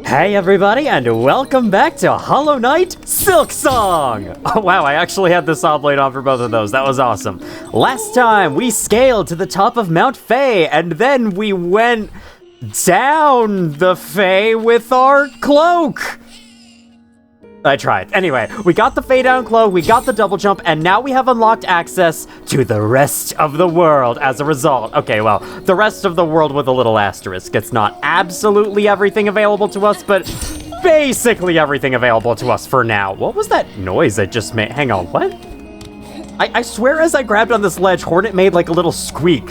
Hey everybody, and welcome back to Hollow Knight Silksong! Oh wow, I actually had the saw blade on for both of those. That was awesome. Last time, we scaled to the top of Mount Fae, and then we went down the Fae with our cloak! I tried. Anyway, we got the Fae down cloak, we got the double jump, and now we have unlocked access to the rest of the world as a result. Okay, well, the rest of the world with a little asterisk. It's not absolutely everything available to us, but basically everything available to us for now. What was that noise I just made? Hang on, what? I swear as I grabbed on this ledge, Hornet made like a little squeak.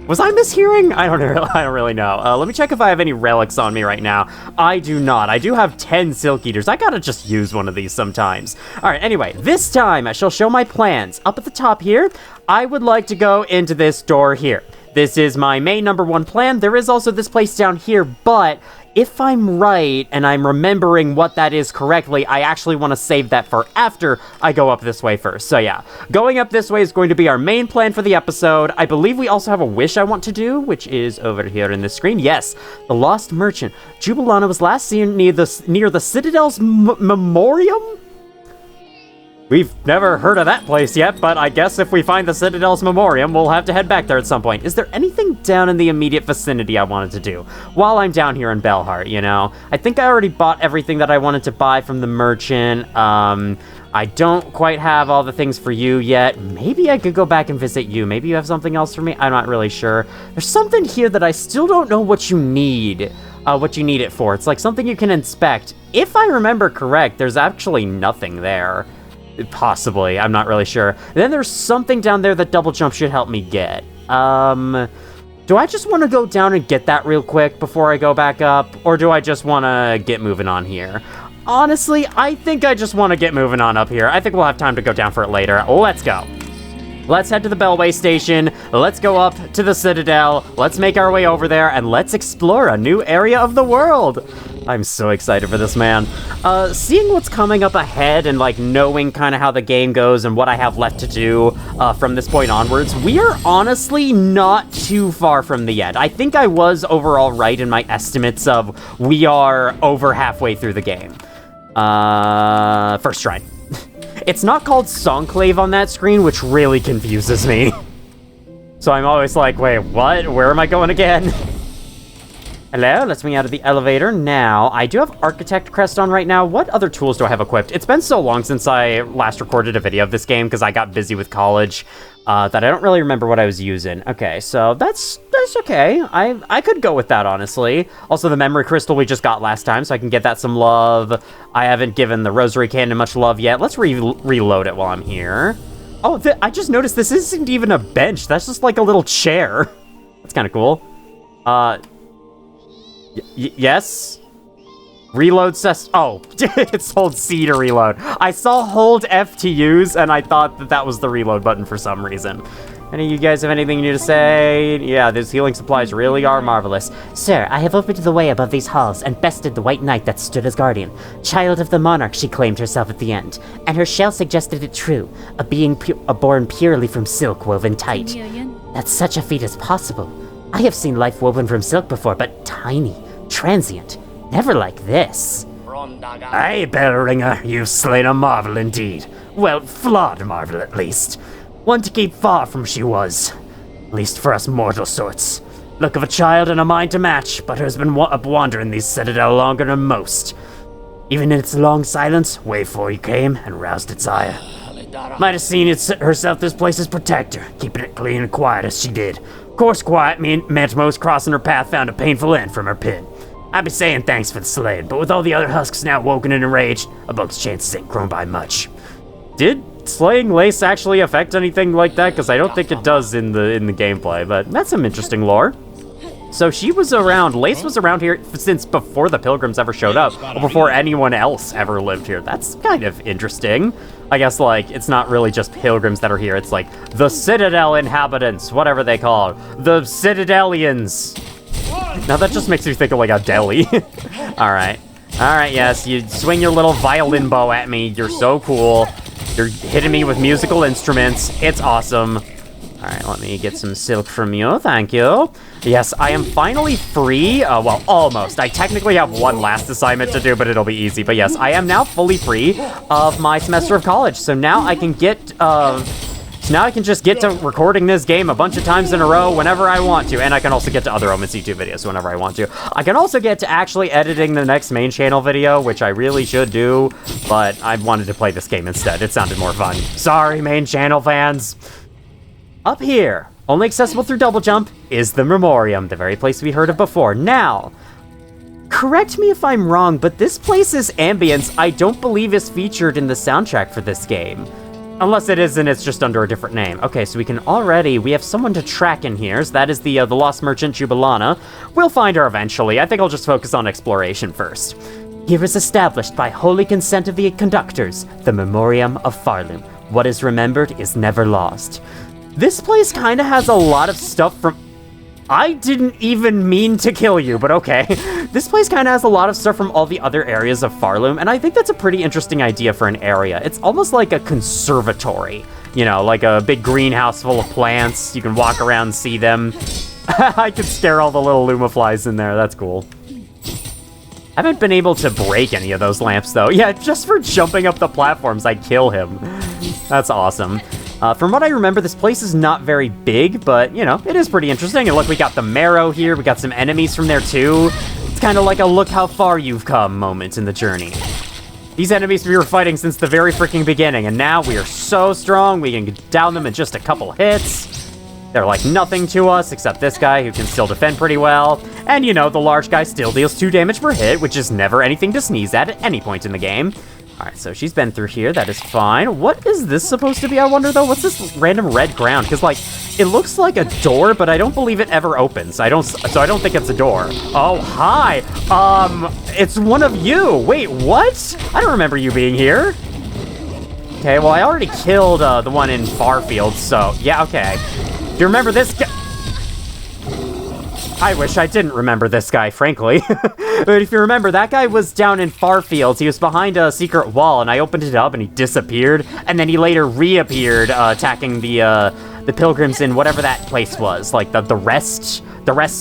Was I mishearing? I don't really know. Let me check if I have any relics on me right now. I do not. I do have 10 Silk Eaters. I gotta just use one of these sometimes. All right, anyway, this time I shall show my plans. Up at the top here, I would like to go into this door here. This is my main number one plan. There is also this place down here, but if I'm right and I'm remembering what that is correctly, I actually want to save that for after I go up this way first. So yeah, going up this way is going to be our main plan for the episode. I believe we also have a wish I want to do, which is over here in this screen. Yes, the Lost Merchant. Jubilana was last seen near the Citadel's Memoriam? We've never heard of that place yet, but I guess if we find the Citadel's Memoriam, we'll have to head back there at some point. Is there anything down in the immediate vicinity I wanted to do while I'm down here in Bellheart, you know? I think I already bought everything that I wanted to buy from the merchant. I don't quite have all the things for you yet. Maybe I could go back and visit you. Maybe you have something else for me? I'm not really sure. There's something here that I still don't know what you need it for. It's like something you can inspect. If I remember correct, there's actually nothing there. Possibly, I'm not really sure. And then there's something down there that double jump should help me get. Do I just want to go down and get that real quick before I go back up? Or do I just want to get moving on here? Honestly, I think I just want to get moving on up here. I think we'll have time to go down for it later. Let's go. Let's head to the Bellway Station. Let's go up to the Citadel. Let's make our way over there, and let's explore a new area of the world. I'm so excited for this, man. Seeing what's coming up ahead and, like, knowing kind of how the game goes and what I have left to do from this point onwards, we are honestly not too far from the end. I think I was overall right in my estimates of we are over halfway through the game. First try. It's not called Songclave on that screen, which really confuses me. So I'm always like, wait, what? Where am I going again? Hello, let's me out of the elevator. Now, I do have Architect Crest on right now. What other tools do I have equipped? It's been so long since I last recorded a video of this game because I got busy with college that I don't really remember what I was using. Okay, so that's okay. I could go with that, honestly. Also, the Memory Crystal we just got last time, so I can get that some love. I haven't given the Rosary Cannon much love yet. Let's reload it while I'm here. Oh, I just noticed this isn't even a bench. That's just like a little chair. That's kind of cool. Yes? Reload says... Oh, it's hold C to reload. I saw hold F to use, and I thought that was the reload button for some reason. Any of you guys have anything new to say? Yeah, these healing supplies really are marvelous. Sir, I have opened the way above these halls and bested the White Knight that stood as guardian. Child of the monarch, she claimed herself at the end. And her shell suggested it true. A being born purely from silk woven tight. That such a feat is possible. I have seen life woven from silk before, but tiny, transient, never like this. Aye, Bellringer, you've slain a marvel indeed. Well, flawed marvel at least. One to keep far from she was. At least for us mortal sorts. Look of a child and a mind to match, but her's been up wandering these Citadel longer than most. Even in its long silence, way before you came and roused its ire. Might have seen herself this place's protector, keeping it clean and quiet as she did. Of course, quiet meant most crossing her path found a painful end from her pit. I'd be saying thanks for the slaying, but with all the other husks now woken and enraged, a buck's chances ain't grown by much. Did slaying Lace actually affect anything like that? Because I don't think it does in the gameplay, but that's some interesting lore. So she was around, Lace was around here since before the Pilgrims ever showed up, or before anyone else ever lived here. That's kind of interesting. I guess, like, it's not really just Pilgrims that are here, it's like the Citadel inhabitants, whatever they call it. The Citadelians. Now that just makes me think of, like, a deli. Alright, yes, you swing your little violin bow at me, you're so cool. You're hitting me with musical instruments, it's awesome. Alright, let me get some silk from you, thank you. Yes, I am finally free, well, almost. I technically have one last assignment to do, but it'll be easy. But yes, I am now fully free of my semester of college, so now I can get, just get to recording this game a bunch of times in a row whenever I want to, and I can also get to other Omens YouTube videos whenever I want to. I can also get to actually editing the next main channel video, which I really should do, but I wanted to play this game instead. It sounded more fun. Sorry, main channel fans. Up here, only accessible through double jump, is the Memoriam, the very place we heard of before. Now, correct me if I'm wrong, but this place's ambience I don't believe is featured in the soundtrack for this game. Unless it is, and it's just under a different name. Okay, so we have someone to track in here. So that is the Lost Merchant Jubilana. We'll find her eventually. I think I'll just focus on exploration first. Here is established by holy consent of the conductors, the Memoriam of Farloom. What is remembered is never lost. This place kind of has a lot of stuff from... I didn't even mean to kill you, but okay. This place kind of has a lot of stuff from all the other areas of Farloom, and I think that's a pretty interesting idea for an area. It's almost like a conservatory, you know, like a big greenhouse full of plants. You can walk around and see them. I could scare all the little Lumaflies in there. That's cool. I haven't been able to break any of those lamps, though. Yeah, just for jumping up the platforms, I kill him. That's awesome. From what I remember, this place is not very big, but, you know, it is pretty interesting. And look, we got the marrow here. We got some enemies from there, too. It's kind of like a look how far you've come moment in the journey. These enemies we were fighting since the very freaking beginning, and now we are so strong, we can down them in just a couple hits. They're like nothing to us, except this guy who can still defend pretty well. And, you know, the large guy still deals 2 damage per hit, which is never anything to sneeze at any point in the game. Alright, so she's been through here. That is fine. What is this supposed to be, I wonder, though? What's this random red ground? Because, like, it looks like a door, but I don't believe it ever opens. So I don't think it's a door. Oh, hi! It's one of you! Wait, what? I don't remember you being here. Okay, well, I already killed, the one in Farfield, so... Yeah, okay. Do you remember this guy? I wish I didn't remember this guy, frankly. But if you remember, that guy was down in Farfields. He was behind a secret wall, and I opened it up, and he disappeared. And then he later reappeared, attacking the pilgrims in whatever that place was. Like, the rest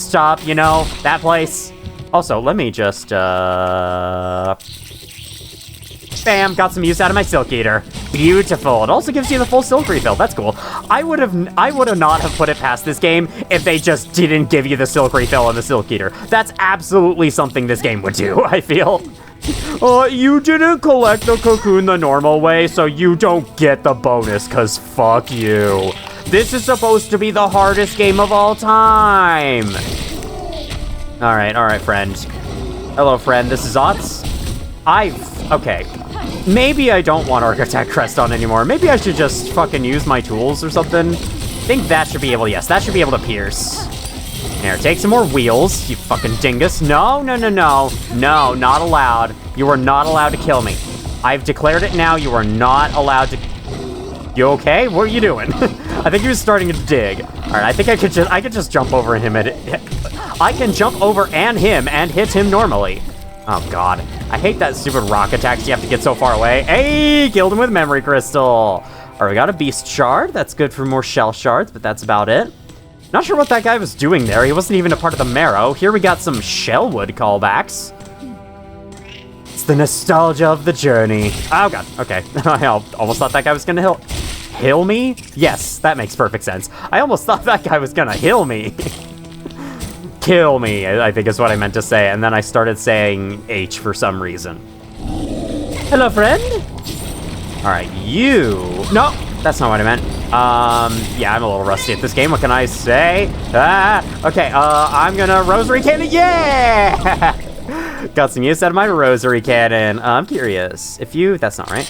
stop, you know? That place. Also, let me just, bam, got some use out of my Silk Eater. Beautiful. It also gives you the full Silk refill. That's cool. I would have not have put it past this game if they just didn't give you the Silk refill and the Silk Eater. That's absolutely something this game would do, I feel. You didn't collect the cocoon the normal way, so you don't get the bonus, cause fuck you. This is supposed to be the hardest game of all time. Alright, friend. Hello, friend. This is Otz. Okay. Maybe I don't want Architect Crest on anymore. Maybe I should just fucking use my tools or something. I think that should be able to, yes, that should be able to pierce. Here, take some more wheels, you fucking dingus. No, not allowed. You are not allowed to kill me. I've declared it now, you are not allowed to... You okay? What are you doing? I think he was starting to dig. Alright, I think I could just jump over him and... I can jump over and hit him normally. Oh god, I hate that stupid rock attacks you have to get so far away. Hey, killed him with Memory Crystal. Alright, we got a Beast Shard. That's good for more Shell Shards, but that's about it. Not sure what that guy was doing there. He wasn't even a part of the marrow. Here we got some Shellwood callbacks. It's the nostalgia of the journey. Oh god, okay. I almost thought that guy was gonna heal me? Yes, that makes perfect sense. I almost thought that guy was gonna heal me. Kill me, I think is what I meant to say, and then I started saying H for some reason. Hello, friend? Alright, you... No, that's not what I meant. Yeah, I'm a little rusty at this game, what can I say? Okay, I'm gonna Rosary Cannon, yeah! Got some use out of my Rosary Cannon. I'm curious, if you... That's not right.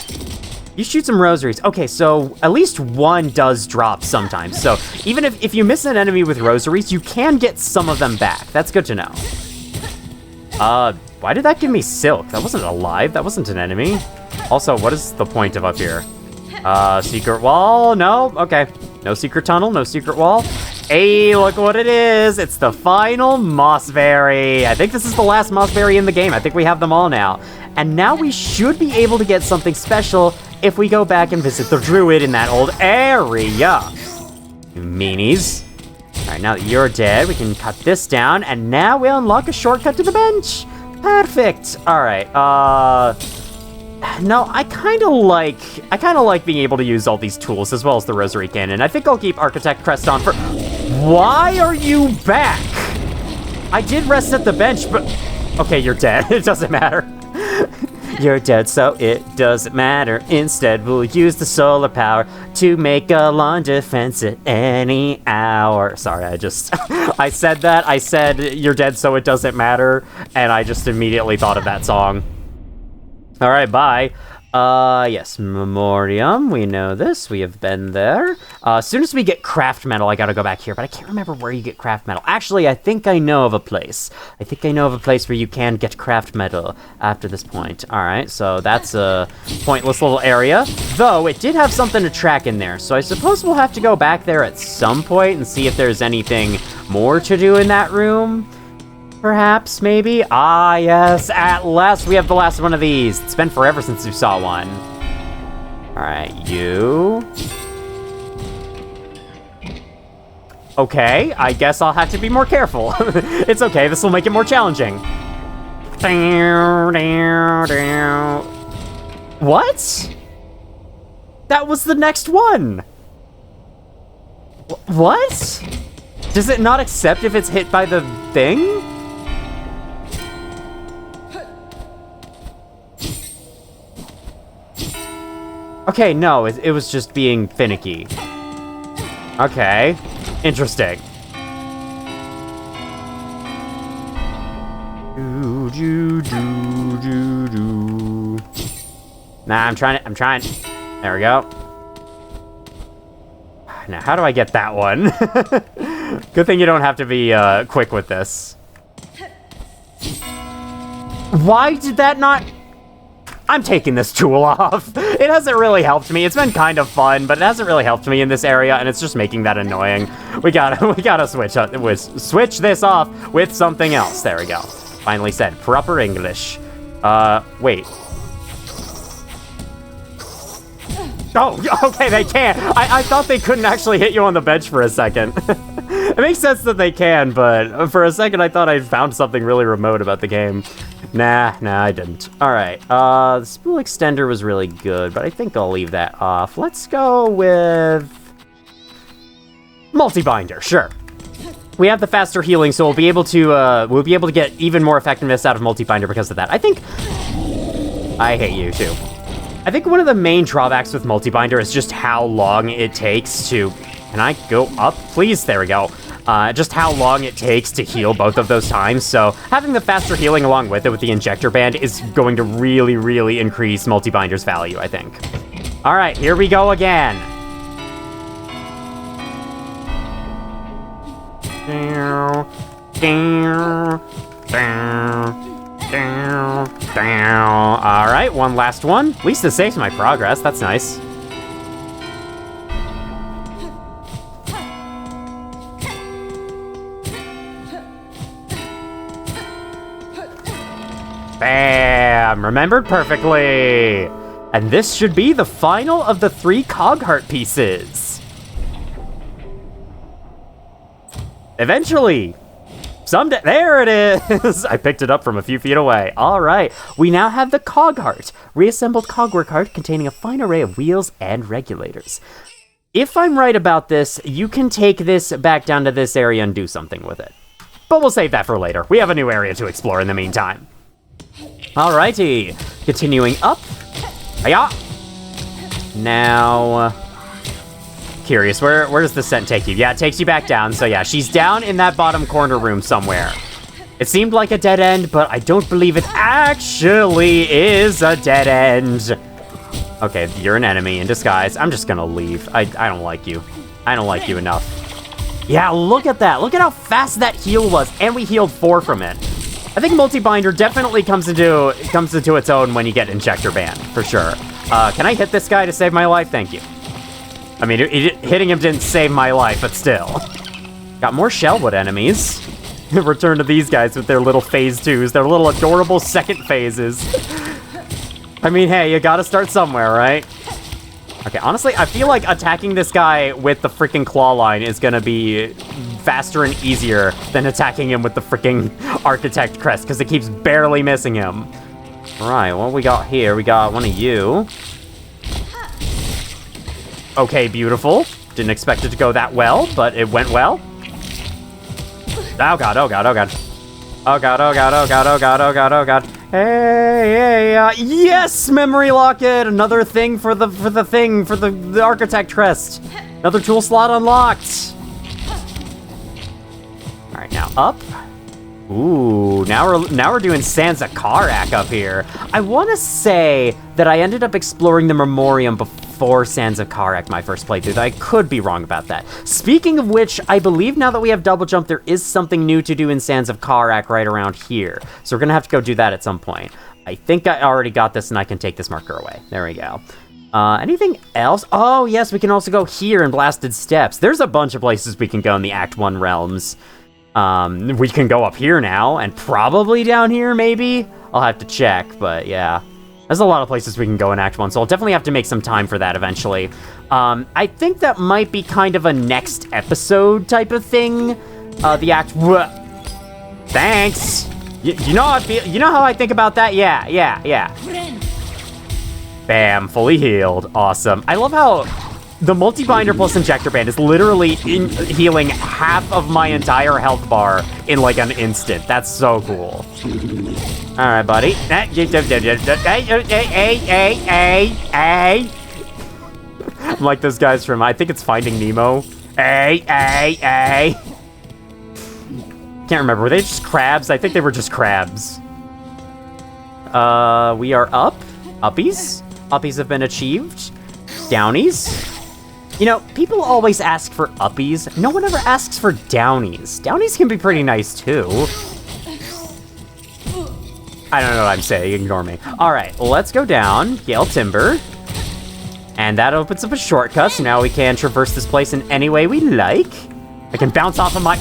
You shoot some rosaries. Okay, so at least one does drop sometimes. So even if you miss an enemy with rosaries, you can get some of them back. That's good to know. Why did that give me silk? That wasn't alive. That wasn't an enemy. Also, what is the point of up here? Secret wall? No? Okay. No secret tunnel, no secret wall. Hey, look what it is. It's the final Mossberry. I think this is the last Mossberry in the game. I think we have them all now. And now we should be able to get something special if we go back and visit the druid in that old area. You meanies. Alright, now that you're dead, we can cut this down, and now we unlock a shortcut to the bench. Perfect. Alright, no, I kinda like being able to use all these tools as well as the rosary cannon. I think I'll keep Architect Crest on for... Why are you back? I did rest at the bench, but... Okay, you're dead. It doesn't matter. You're dead, so it doesn't matter. Instead, we'll use the solar power to make a lawn defense at any hour. Sorry, I said that. I said, you're dead, so it doesn't matter. And I just immediately thought of that song. All right, bye. Yes, Memoriam, we know this, we have been there. As soon as we get craft metal, I gotta go back here, but I can't remember where you get craft metal. Actually, I think I know of a place. I think I know of a place where you can get craft metal after this point. All right, so that's a pointless little area, though it did have something to track in there, so I suppose we'll have to go back there at some point and see if there's anything more to do in that room. Perhaps, maybe? Ah, yes, at last we have the last one of these. It's been forever since we saw one. Alright, you. Okay, I guess I'll have to be more careful. It's okay, this will make it more challenging. What? That was the next one. What? Does it not accept if it's hit by the thing? Okay, no, it was just being finicky. Okay, interesting. Nah, I'm trying. There we go. Now, how do I get that one? Good thing you don't have to be quick with this. Why did that not... I'm taking this tool off. It hasn't really helped me. It's been kind of fun, but it hasn't really helped me in this area, and it's just making that annoying. We gotta switch this off with something else. There we go. Finally said proper English. Wait. Oh, okay, they can. I thought they couldn't actually hit you on the bench for a second. It makes sense that they can, but for a second I thought I'd found something really remote about the game. Nah, I didn't. Alright, the spool extender was really good, but I think I'll leave that off. Let's go with... multi-binder, sure. We have the faster healing, so we'll be able to get even more effectiveness out of multi-binder because of that. I think... I hate you, too. I think one of the main drawbacks with multi-binder is just how long it takes to... Can I go up? Please, there we go. Just how long it takes to heal both of those times, so having the faster healing along with it with the injector band is going to really, really increase multi-binder's value, I think. Alright, here we go again. Alright, one last one. At least it saves my progress, that's nice. Bam! Remembered perfectly! And this should be the final of the 3 Cogheart pieces. Eventually! Someday, there it is! I picked it up from a few feet away. Alright, we now have the Cogheart, reassembled cogwork heart containing a fine array of wheels and regulators. If I'm right about this, you can take this back down to this area and do something with it. But we'll save that for later. We have a new area to explore in the meantime. Alrighty, continuing up. Hiya! Now, curious, where does the scent take you? Yeah, it takes you back down, so yeah, she's down in that bottom corner room somewhere. It seemed like a dead end, but I don't believe it actually is a dead end. Okay, you're an enemy in disguise. I'm just gonna leave. I don't like you. I don't like you enough. Yeah, look at that. Look at how fast that heal was, and we healed 4 from it. I think multi-binder definitely comes into its own when you get injector band, for sure. Can I hit this guy to save my life? Thank you. I mean, hitting him didn't save my life, but still. Got more Shellwood enemies. Return to these guys with their little phase 2s, their little adorable second phases. I mean, hey, you gotta start somewhere, right? Okay, honestly, I feel like attacking this guy with the freaking claw line is gonna be faster and easier than attacking him with the freaking architect crest, because it keeps barely missing him. Alright, what we got here? We got one of you. Okay, beautiful. Didn't expect it to go that well, but it went well. Oh god, oh god, oh god. Oh god, oh god, oh god, oh god, oh god, oh god. Hey, yes, memory locket! Another thing for the architect crest. Another tool slot unlocked. All right, now up. Ooh, now we're doing Sansa Karak up here. I want to say that I ended up exploring the Memoriam before Sands of Karak my first playthrough. I could be wrong about that. Speaking of which, I believe now that we have double jump, there is something new to do in Sands of Karak right around here. So we're gonna have to go do that at some point. I think I already got this and I can take this marker away. There we go. Anything else? Oh, yes, we can also go here in Blasted Steppes. There's a bunch of places we can go in the Act 1 realms. We can go up here now, and probably down here, maybe? I'll have to check, but yeah. There's a lot of places we can go in Act 1, so I'll definitely have to make some time for that eventually. I think that might be kind of a next episode type of thing. The Act... Thanks! You know how I feel? You know how I think about that? Yeah. Bam, fully healed. Awesome. I love how the multi-binder plus injector band is literally healing half of my entire health bar in like an instant. That's so cool. All right, buddy. Hey. I'm like those guys from, I think it's Finding Nemo. Hey. Can't remember. Were they just crabs? I think they were just crabs. We are up. Uppies. Uppies have been achieved. Downies. You know, people always ask for uppies. No one ever asks for downies. Downies can be pretty nice, too. I don't know what I'm saying. Ignore me. All right, let's go down. Gale Timber. And that opens up a shortcut, so now we can traverse this place in any way we like. I can bounce off of my...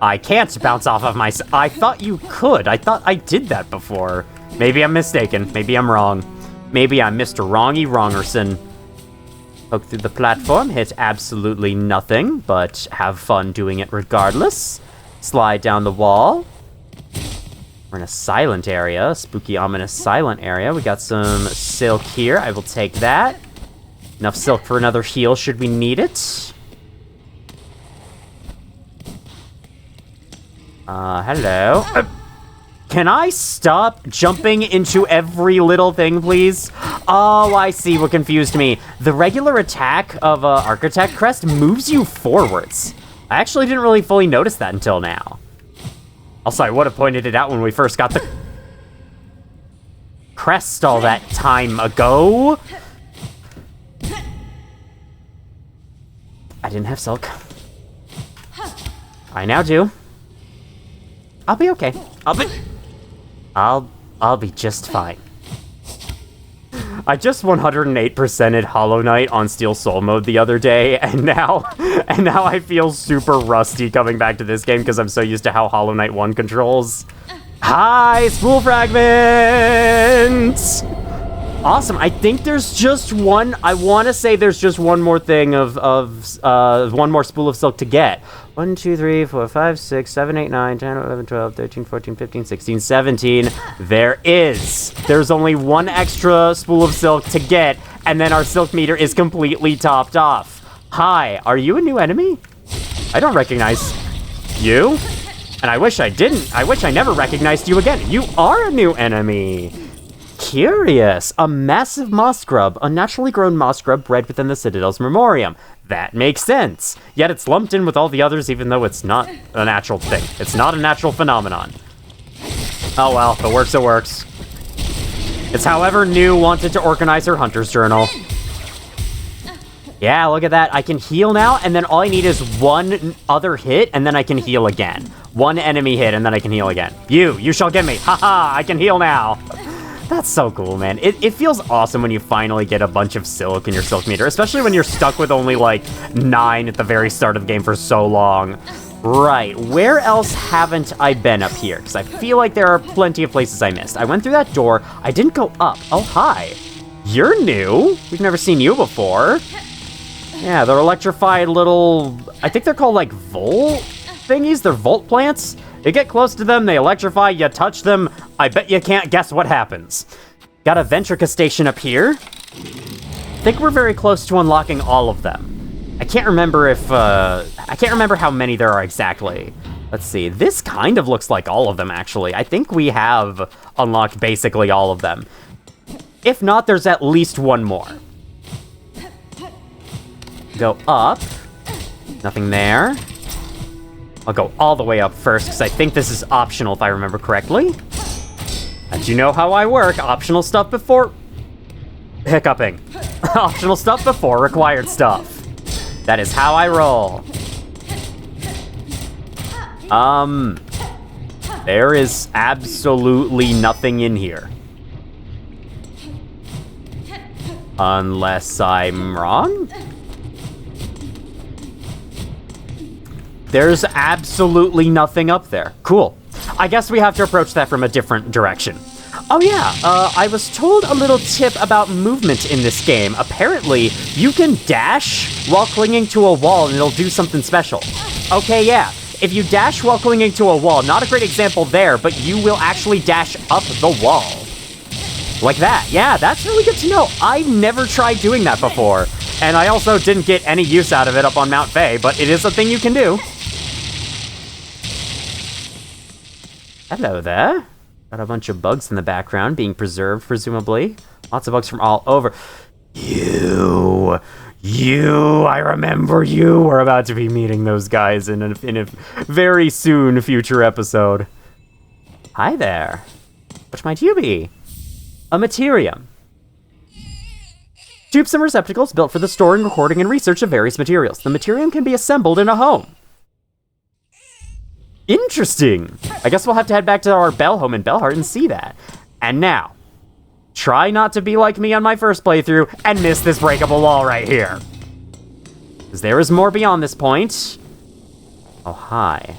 I can't bounce off of my... I thought you could. I thought I did that before. Maybe I'm mistaken. Maybe I'm wrong. Maybe I'm Mr. Wrongy Wrongerson. Poke through the platform, hit absolutely nothing, but have fun doing it regardless. Slide down the wall. We're in a silent area, spooky, ominous, silent area. We got some silk here. I will take that. Enough silk for another heal should we need it. Hello. Can I stop jumping into every little thing, please? Oh, I see what confused me. The regular attack of Architect Crest moves you forwards. I actually didn't really fully notice that until now. Also, I would have pointed it out when we first got the crest all that time ago. I didn't have silk. I now do. I'll be okay. I'll be just fine. I just 108%ed Hollow Knight on Steel Soul mode the other day, and now I feel super rusty coming back to this game because I'm so used to how Hollow Knight 1 controls. Hi, Spool Fragments! Awesome. I think there's just one. I want to say there's just one more thing of one more spool of silk to get. 1, 2, 3, 4, 5, 6, 7, 8, 9, 10, 11, 12, 13, 14, 15, 16, 17. There is. There's only one extra spool of silk to get, and then our silk meter is completely topped off. Hi, are you a new enemy? I don't recognize you. And I wish I didn't. I wish I never recognized you again. You are a new enemy. Curious. A massive moss grub, a naturally grown moss grub bred within the Citadel's Memoriam. That makes sense. Yet it's lumped in with all the others even though it's not a natural thing. It's not a natural phenomenon. Oh well, if it works, it works. It's however New wanted to organize her hunter's journal. Yeah, look at that. I can heal now, and then all I need is one other hit, and then I can heal again. One enemy hit, and then I can heal again. You shall get me. Haha, I can heal now. That's so cool, man. It feels awesome when you finally get a bunch of silk in your silk meter, especially when you're stuck with only like 9 at the very start of the game for so long. Right, where else haven't I been up here? Because I feel like there are plenty of places I missed. I went through that door. I didn't go up. Oh, hi. You're new. We've never seen you before. Yeah, they're electrified little... I think they're called, like, volt thingies. They're volt plants. You get close to them, they electrify, you touch them. I bet you can't guess what happens. Got a Ventrica station up here. I think we're very close to unlocking all of them. I can't remember if... I can't remember how many there are exactly. Let's see. This kind of looks like all of them, actually. I think we have unlocked basically all of them. If not, there's at least one more. Go up. Nothing there. I'll go all the way up first, because I think this is optional, if I remember correctly. And you know how I work. Optional stuff before... hiccuping. Optional stuff before required stuff. That is how I roll. There is absolutely nothing in here. Unless I'm wrong? There's absolutely nothing up there. Cool. I guess we have to approach that from a different direction. Oh yeah, I was told a little tip about movement in this game. Apparently, you can dash while clinging to a wall and it'll do something special. Okay, yeah. If you dash while clinging to a wall, not a great example there, but you will actually dash up the wall. Like that. Yeah, that's really good to know. I've never tried doing that before. And I also didn't get any use out of it up on Mount Faye, but it is a thing you can do. Hello there. Got a bunch of bugs in the background being preserved, presumably. Lots of bugs from all over. You, I remember you. We're about to be meeting those guys in a very soon future episode. Hi there. What might you be? A Materium. Tubes and receptacles built for the storing, recording, and research of various materials. The Materium can be assembled in a home. Interesting. I guess we'll have to head back to our Bell home in Bellheart and see that. And now, try not to be like me on my first playthrough and miss this breakable wall right here. Because there is more beyond this point. Oh, hi.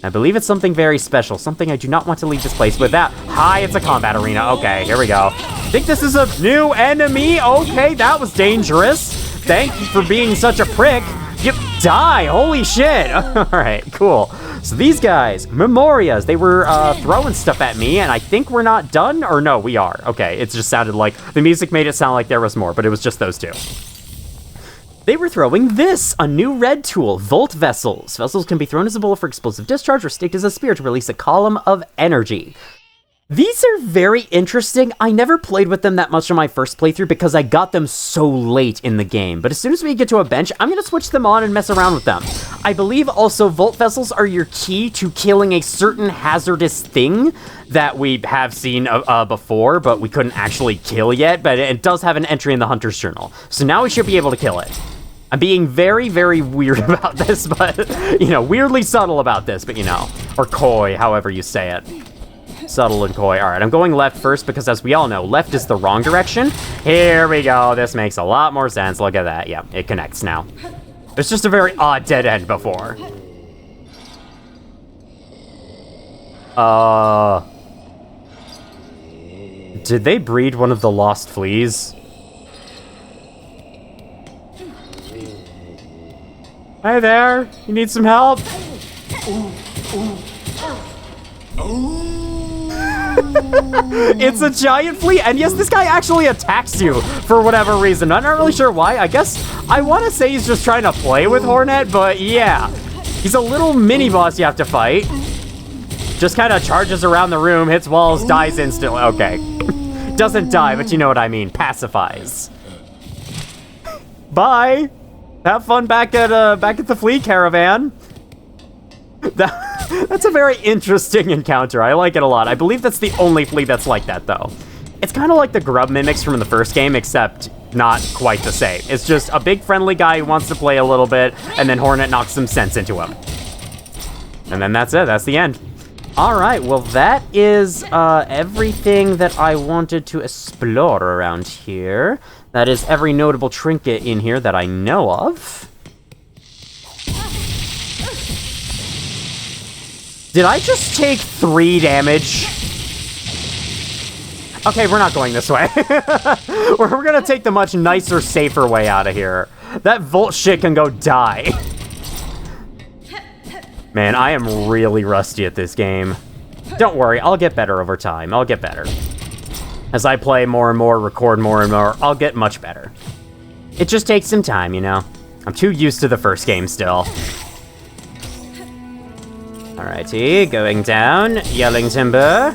I believe it's something very special, something I do not want to leave this place without. Hi, it's a combat arena. Okay, here we go. Think this is a new enemy? Okay, that was dangerous. Thank you for being such a prick. You die, holy shit. All right, cool. So these guys, Memorias, they were throwing stuff at me, and I think we're not done, or no, we are. Okay, it just sounded like, the music made it sound like there was more, but it was just those two. They were throwing this, a new red tool, Volt Vessels. Vessels can be thrown as a bullet for explosive discharge or staked as a spear to release a column of energy. These are very interesting. I never played with them that much on my first playthrough because I got them so late in the game. But as soon as we get to a bench, I'm going to switch them on and mess around with them. I believe also Volt Vessels are your key to killing a certain hazardous thing that we have seen before, but we couldn't actually kill yet. But it does have an entry in the Hunter's Journal. So now we should be able to kill it. I'm being very, very weird about this, but, you know, weirdly subtle about this, but, you know, or coy, however you say it. Subtle and coy. All right, I'm going left first because, as we all know, left is the wrong direction. Here we go. This makes a lot more sense. Look at that. Yeah, it connects now. It's just a very odd dead end before. Did they breed one of the lost fleas? Hi there. You need some help? It's a giant flea, and yes, this guy actually attacks you for whatever reason. I'm not really sure why. I guess I want to say he's just trying to play with Hornet, but yeah. He's a little mini-boss you have to fight. Just kind of charges around the room, hits walls, dies instantly. Okay. Doesn't die, but you know what I mean. Pacifies. Bye. Have fun back at the flea caravan. That's a very interesting encounter. I like it a lot. I believe that's the only flea that's like that, though. It's kind of like the grub mimics from the first game, except not quite the same. It's just a big friendly guy who wants to play a little bit, and then Hornet knocks some sense into him. And then that's it. That's the end. All right. Well, that is everything that I wanted to explore around here. That is every notable trinket in here that I know of. Did I just take 3 damage? Okay, we're not going this way. We're gonna take the much nicer, safer way out of here. That Volt shit can go die. Man, I am really rusty at this game. Don't worry, I'll get better over time. I'll get better. As I play more and more, record more and more, I'll get much better. It just takes some time, you know? I'm too used to the first game still. Alrighty, going down, yelling timber.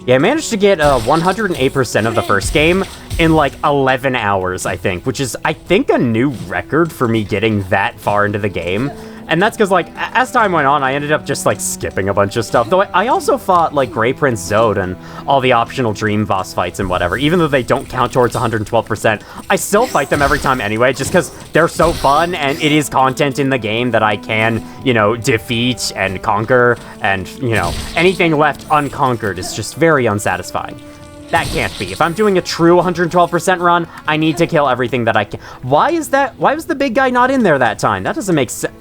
Yeah, I managed to get 108% of the first game in like 11 hours, I think, which is, I think, a new record for me getting that far into the game. And that's because, like, as time went on, I ended up just, like, skipping a bunch of stuff. Though I also fought, like, Grey Prince Zode and all the optional Dream boss fights and whatever. Even though they don't count towards 112%, I still fight them every time anyway, just because they're so fun and it is content in the game that I can, you know, defeat and conquer. And, you know, anything left unconquered is just very unsatisfying. That can't be. If I'm doing a true 112% run, I need to kill everything that I can. Why is that? Why was the big guy not in there that time? That doesn't make sense.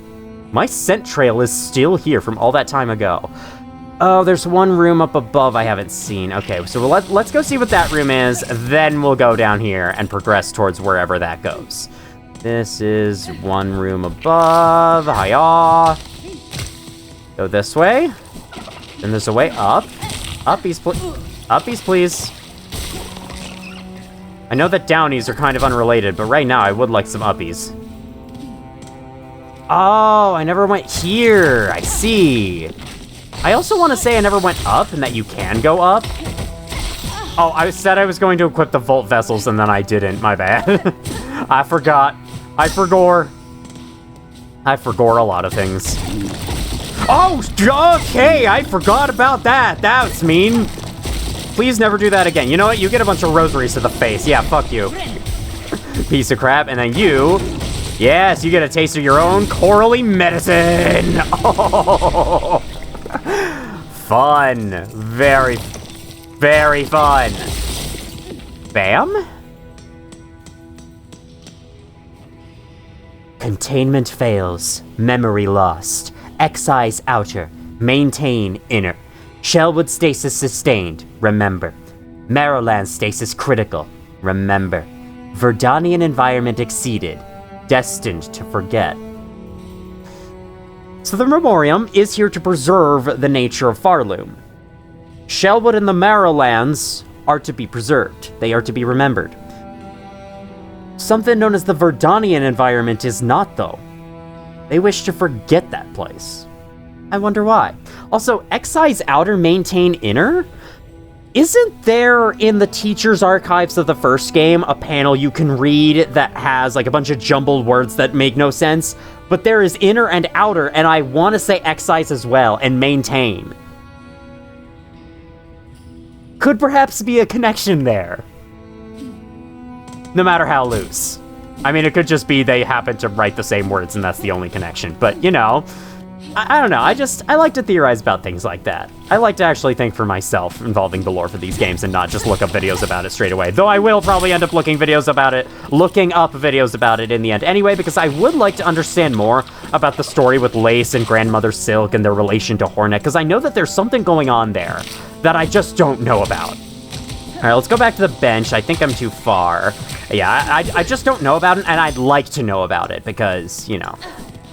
My scent trail is still here from all that time ago. Oh, there's one room up above I haven't seen. Okay, so let's go see what that room is, then we'll go down here and progress towards wherever that goes. This is one room above. Hiya. Go this way. Then there's a way up. Uppies, please. Uppies, please. I know that downies are kind of unrelated, but right now I would like some uppies. Oh, I never went here. I see. I also want to say I never went up and that you can go up. Oh, I said I was going to equip the Volt Vessels and then I didn't. My bad. I forgot. I forgot a lot of things. Oh, okay. I forgot about that. That's mean. Please never do that again. You know what? You get a bunch of rosaries to the face. Yeah, fuck you. Piece of crap. And then you... Yes, you get a taste of your own corally medicine. Oh. Fun. Very, very fun. Bam? Containment fails. Memory lost. Excise outer. Maintain inner. Shellwood stasis sustained. Remember. Marrowland stasis critical. Remember. Verdanian environment exceeded. Destined to forget. So the Memoriam is here to preserve the nature of Farloom. Shellwood and the Marrowlands are to be preserved. They are to be remembered. Something known as the Verdanian environment is not, though. They wish to forget that place. I wonder why. Also, excise outer, maintain inner? Isn't there, in the teacher's archives of the first game, a panel you can read that has, like, a bunch of jumbled words that make no sense? But there is inner and outer, and I want to say excise as well, and maintain. Could perhaps be a connection there. No matter how loose. I mean, it could just be they happen to write the same words, and that's the only connection. But, you know... I don't know, I like to theorize about things like that. I like to actually think for myself involving the lore for these games and not just look up videos about it straight away. Though I will probably end up looking up videos about it in the end anyway, because I would like to understand more about the story with Lace and Grandmother Silk and their relation to Hornet, because I know that there's something going on there that I just don't know about. Alright, let's go back to the bench. I think I'm too far. Yeah, I just don't know about it, and I'd like to know about it, because, you know...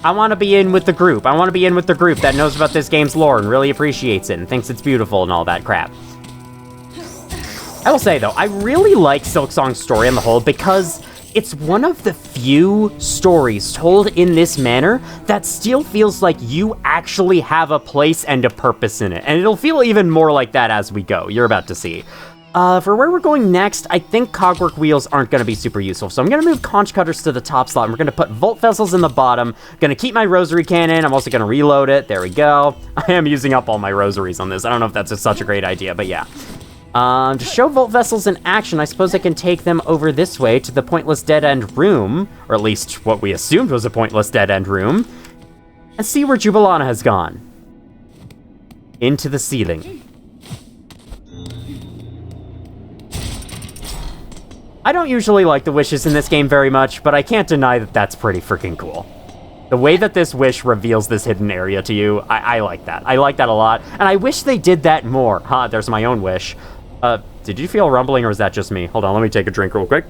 I want to be in with the group. I want to be in with the group that knows about this game's lore and really appreciates it and thinks it's beautiful and all that crap. I will say, though, I really like Silksong's story on the whole because it's one of the few stories told in this manner that still feels like you actually have a place and a purpose in it. And it'll feel even more like that as we go. You're about to see. For where we're going next, I think cogwork wheels aren't going to be super useful. So I'm going to move conch cutters to the top slot, and we're going to put volt vessels in the bottom. Going to keep my rosary cannon. I'm also going to reload it. There we go. I am using up all my rosaries on this. I don't know if that's such a great idea, but yeah. To show volt vessels in action, I suppose I can take them over this way to the pointless dead-end room, or at least what we assumed was a pointless dead-end room, and see where Jubilana has gone. Into the ceiling. I don't usually like the wishes in this game very much, but I can't deny that that's pretty freaking cool. The way that this wish reveals this hidden area to you, I like that. I like that a lot, and I wish they did that more. There's my own wish. Did you feel rumbling or is that just me? Hold on, let me take a drink real quick.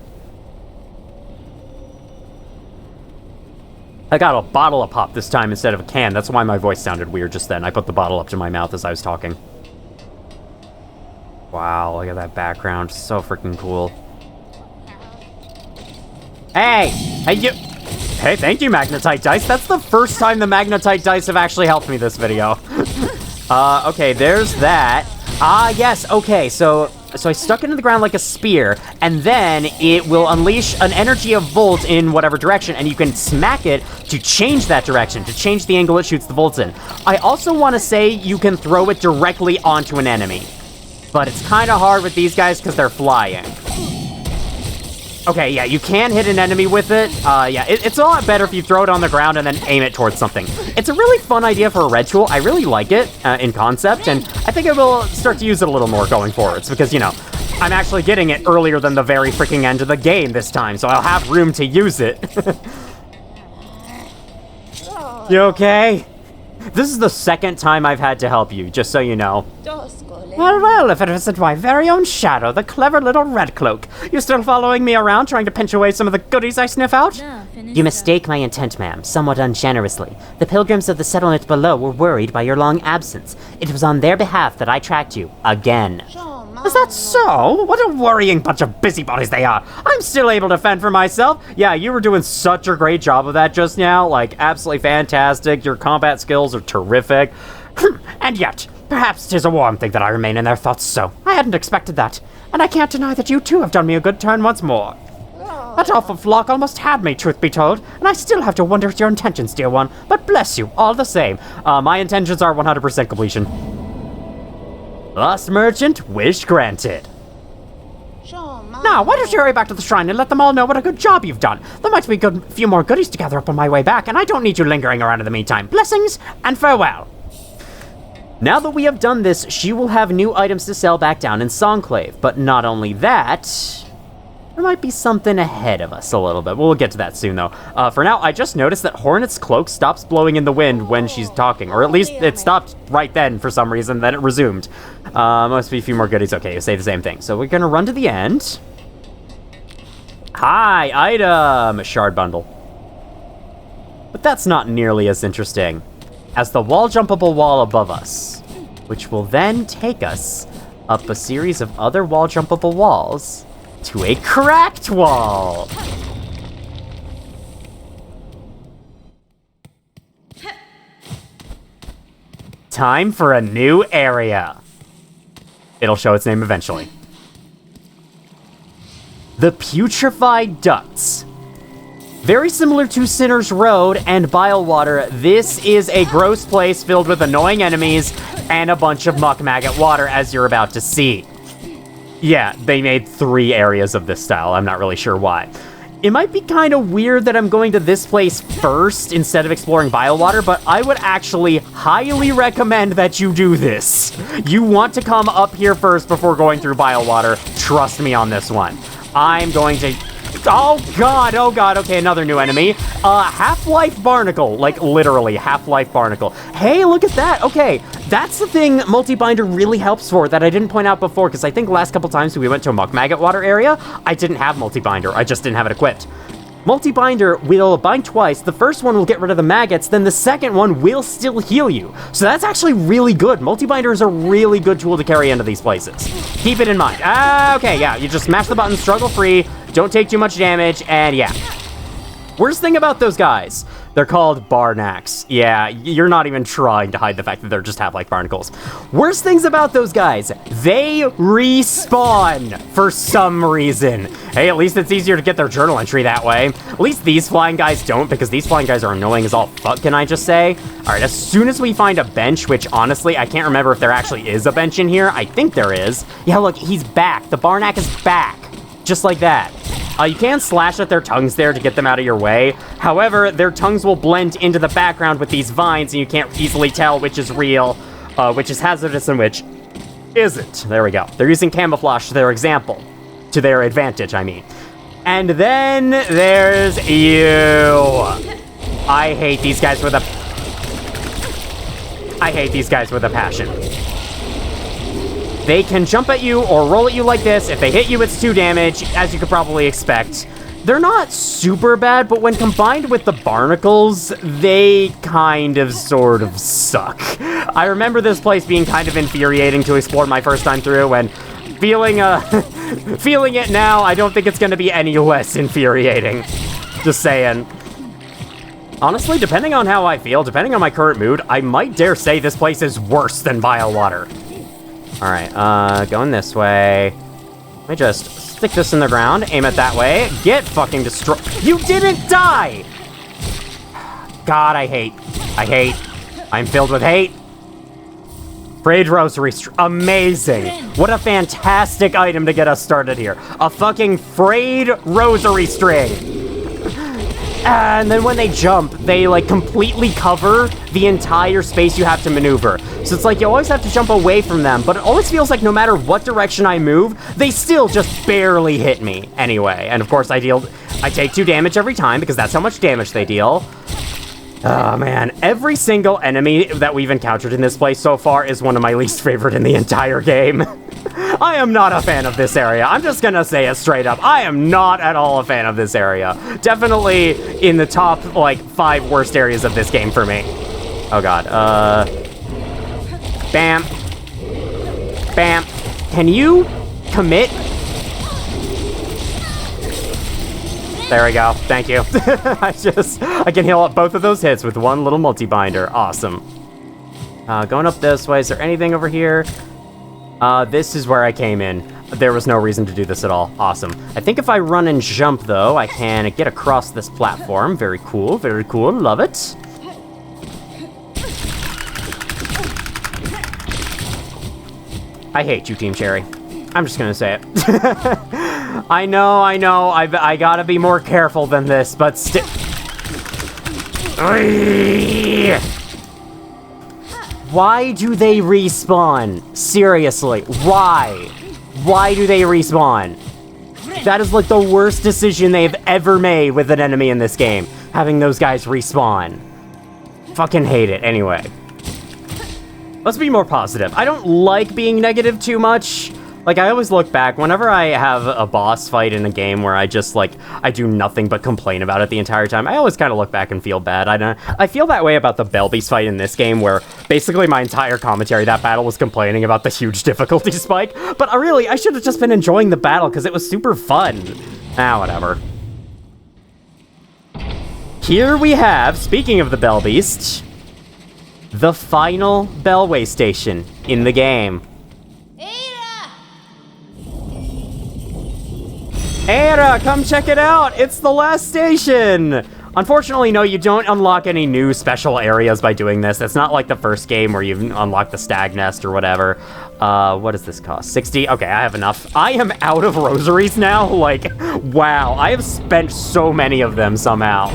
I got a bottle of pop this time instead of a can. That's why my voice sounded weird just then. I put the bottle up to my mouth as I was talking. Wow, look at that background. So freaking cool. Hey! Hey, thank you, Magnetite Dice. That's the first time the Magnetite Dice have actually helped me this video. Okay, there's that. Yes, okay, so I stuck it in the ground like a spear, and then it will unleash an energy of volt in whatever direction, and you can smack it to change that direction, to change the angle it shoots the volts in. I also want to say you can throw it directly onto an enemy, but it's kind of hard with these guys because they're flying. Okay, yeah, you can hit an enemy with it. Yeah, it's a lot better if you throw it on the ground and then aim it towards something. It's a really fun idea for a red tool. I really like it in concept, and I think I will start to use it a little more going forwards because, you know, I'm actually getting it earlier than the very freaking end of the game this time, so I'll have room to use it. You okay? This is the second time I've had to help you, just so you know. Well, if it isn't my very own shadow, the clever little red cloak. You still following me around, trying to pinch away some of the goodies I sniff out? You mistake my intent, ma'am, somewhat ungenerously. The pilgrims of the settlement below were worried by your long absence. It was on their behalf that I tracked you, again. Is that so? What a worrying bunch of busybodies they are. I'm still able to fend for myself. Yeah, you were doing such a great job of that just now. Like, absolutely fantastic. Your combat skills are terrific. And yet, perhaps 'tis a warm thing that I remain in their thoughts so. I hadn't expected that. And I can't deny that you too have done me a good turn once more. That awful flock almost had me, truth be told, and I still have to wonder at your intentions, dear one. But bless you, all the same. My intentions are 100% completion. Lost merchant, wish granted. Now, why don't you hurry back to the shrine and let them all know what a good job you've done? There might be a few more goodies to gather up on my way back, and I don't need you lingering around in the meantime. Blessings, and farewell. Now that we have done this, she will have new items to sell back down in Songclave. But not only that, there might be something ahead of us a little bit. We'll get to that soon, though. For now, I just noticed that Hornet's cloak stops blowing in the wind when she's talking. Or at least it stopped right then for some reason, then it resumed. Must be a few more goodies. Okay, you say the same thing. So we're gonna run to the end. Hi, item! Shard bundle. But that's not nearly as interesting as the wall-jumpable wall above us, which will then take us up a series of other wall-jumpable walls to a cracked wall. Time for a new area. It'll show its name eventually. The Putrefied Ducts. Very similar to Sinner's Road and Bilewater, this is a gross place filled with annoying enemies and a bunch of muck maggot water, as you're about to see. Yeah, they made 3 areas of this style. I'm not really sure why. It might be kind of weird that I'm going to this place first instead of exploring Bilewater, but I would actually highly recommend that you do this. You want to come up here first before going through Bilewater. Trust me on this one. I'm going to... Oh god, okay, another new enemy. Half-Life Barnacle, like literally Half-Life Barnacle. Hey, look at that, okay. That's the thing Multi-Binder really helps for that I didn't point out before, because I think last couple times we went to a Muck Maggot Water area, I didn't have Multi-Binder, I just didn't have it equipped. Multi-Binder will bind twice, the first one will get rid of the maggots, then the second one will still heal you. So that's actually really good. Multi-Binder is a really good tool to carry into these places. Keep it in mind. Okay, yeah, you just smash the button, struggle free, don't take too much damage, and yeah. Worst thing about those guys, they're called Barnacks. Yeah, you're not even trying to hide the fact that they're just Half-Life Barnacles. Worst things about those guys, they respawn for some reason. Hey, at least it's easier to get their journal entry that way. At least these flying guys don't, because these flying guys are annoying as all fuck, can I just say? Alright, as soon as we find a bench, which honestly, I can't remember if there actually is a bench in here. I think there is. Yeah, look, he's back. The Barnack is back. Just like that. You can slash at their tongues there to get them out of your way. However, their tongues will blend into the background with these vines, and you can't easily tell which is real, which is hazardous, and which isn't. There we go. They're using camouflage to their example. To their advantage, I mean. And then there's you. I hate these guys with a passion. They can jump at you or roll at you like this. If they hit you, it's 2 damage, as you could probably expect. They're not super bad, but when combined with the barnacles, they kind of sort of suck. I remember this place being kind of infuriating to explore my first time through, and feeling it now, I don't think it's going to be any less infuriating. Just saying. Honestly, depending on how I feel, depending on my current mood, I might dare say this place is worse than Vile Water. Alright, going this way. Let me just stick this in the ground, aim it that way, get fucking destroyed. You didn't die! God, I hate. I'm filled with hate. Frayed rosary string. Amazing. What a fantastic item to get us started here. A fucking frayed rosary string. And then when they jump, they like completely cover the entire space you have to maneuver. So it's like you always have to jump away from them, but it always feels like no matter what direction I move, they still just barely hit me anyway. And of course I take 2 damage every time because that's how much damage they deal. Oh man, every single enemy that we've encountered in this place so far is one of my least favorite in the entire game. I am not a fan of this area. I'm just gonna say it straight up. I am not at all a fan of this area. Definitely in the top, like, 5 worst areas of this game for me. Oh god, Bam. Bam. Can you commit? There we go. Thank you. I can heal up both of those hits with one little multi-binder. Awesome. Going up this way. Is there anything over here? This is where I came in. There was no reason to do this at all. Awesome. I think if I run and jump, though, I can get across this platform. Very cool. Very cool. Love it. I hate you, Team Cherry. I'm just gonna say it. I know. I gotta be more careful than this, but still. Why do they respawn? Seriously, why? Why do they respawn? That is like the worst decision they've ever made with an enemy in this game. Having those guys respawn. Fucking hate it. Anyway. Let's be more positive. I don't like being negative too much. Like, I always look back, whenever I have a boss fight in a game where I just, like, I do nothing but complain about it the entire time, I always kind of look back and feel bad. I feel that way about the Bell Beast fight in this game, where basically my entire commentary that battle was complaining about the huge difficulty spike, but really, I should have just been enjoying the battle, because it was super fun. Whatever. Here we have, speaking of the Bell Beast, the final Bellway station in the game. Era, come check it out! It's the last station! Unfortunately, no, you don't unlock any new special areas by doing this. It's not like the first game where you unlock the stag nest or whatever. What does this cost? 60? Okay, I have enough. I am out of rosaries now. Like, wow. I have spent so many of them somehow.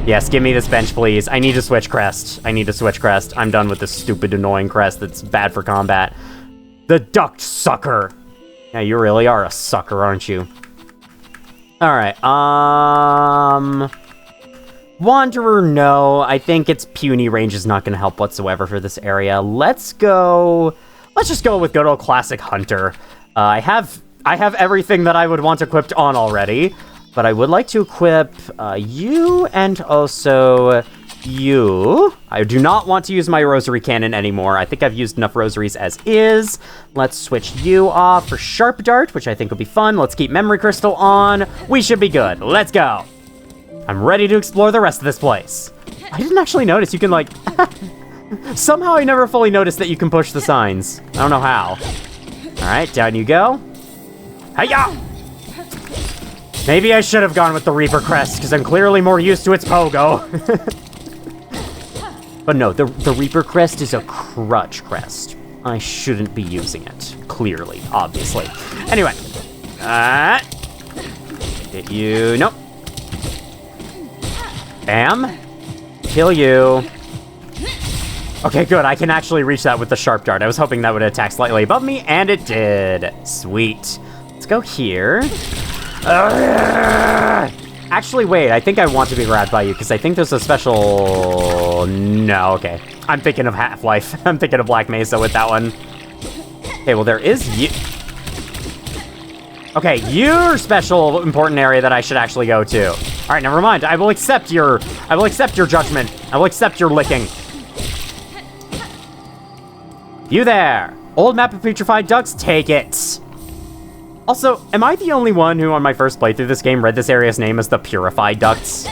Yes, give me this bench, please. I need to switch crest. I'm done with this stupid, annoying crest that's bad for combat. The duct sucker. Yeah, you really are a sucker, aren't you? Alright, Wanderer, no. I think its puny range is not going to help whatsoever for this area. Let's just go with good old classic Hunter. I have everything that I would want equipped on already, but I would like to equip you and also you. I do not want to use my rosary cannon anymore. I think I've used enough rosaries as is. Let's switch you off for Sharp Dart, which I think will be fun. Let's keep Memory Crystal on. We should be good. Let's go. I'm ready to explore the rest of this place. I didn't actually notice you can, like... Somehow I never fully noticed that you can push the signs. I don't know how. Alright, down you go. Hi-ya! Maybe I should have gone with the Reaper Crest, because I'm clearly more used to its pogo. But no, the Reaper Crest is a crutch crest. I shouldn't be using it. Clearly, obviously. Anyway. Hit you. Nope. Bam. Kill you. Okay, good. I can actually reach that with the Sharp Dart. I was hoping that would attack slightly above me, and it did. Sweet. Let's go here. Actually, wait, I think I want to be grabbed by you, because I think there's a special... No, okay. I'm thinking of Half-Life. I'm thinking of Black Mesa with that one. Okay, well, there is you. Okay, your special important area that I should actually go to. All right, never mind. I will accept your judgment. I will accept your licking. You there. Old map of putrefied ducks, take it. Also, am I the only one who on my first playthrough this game read this area's name as the Purified Ducts?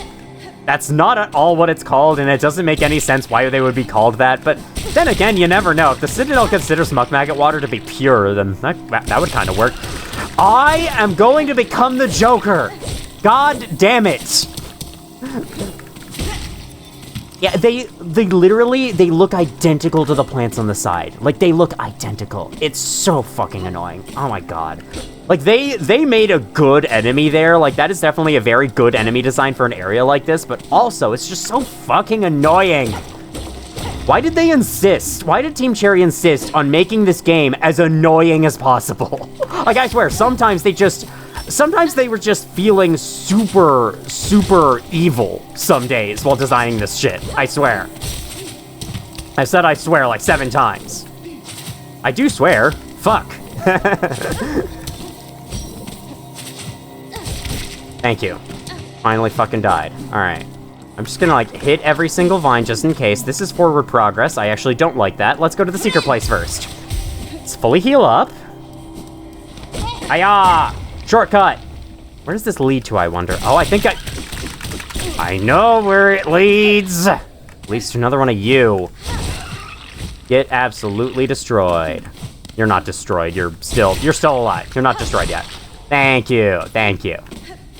That's not at all what it's called, and it doesn't make any sense why they would be called that, but then again, you never know. If the Citadel considers muck maggot water to be pure, then that would kind of work. I am going to become the Joker. God damn it. Yeah, they literally look identical to the plants on the side. Like, they look identical. It's so fucking annoying. Oh my god. Like, they made a good enemy there. Like, that is definitely a very good enemy design for an area like this, but also, it's just so fucking annoying. Why did they insist? Why did Team Cherry insist on making this game as annoying as possible? Like, I swear, sometimes they were just feeling super, super evil some days while designing this shit. I swear. I said I swear like 7 times. I do swear. Fuck. Thank you. Finally fucking died. Alright. I'm just gonna, like, hit every single vine just in case. This is forward progress. I actually don't like that. Let's go to the secret place first. Let's fully heal up. Hiya! Shortcut! Where does this lead to, I wonder? Oh, I think I know where it leads! Leads to another one of you. Get absolutely destroyed. You're not destroyed. You're still alive. You're not destroyed yet. Thank you. Thank you.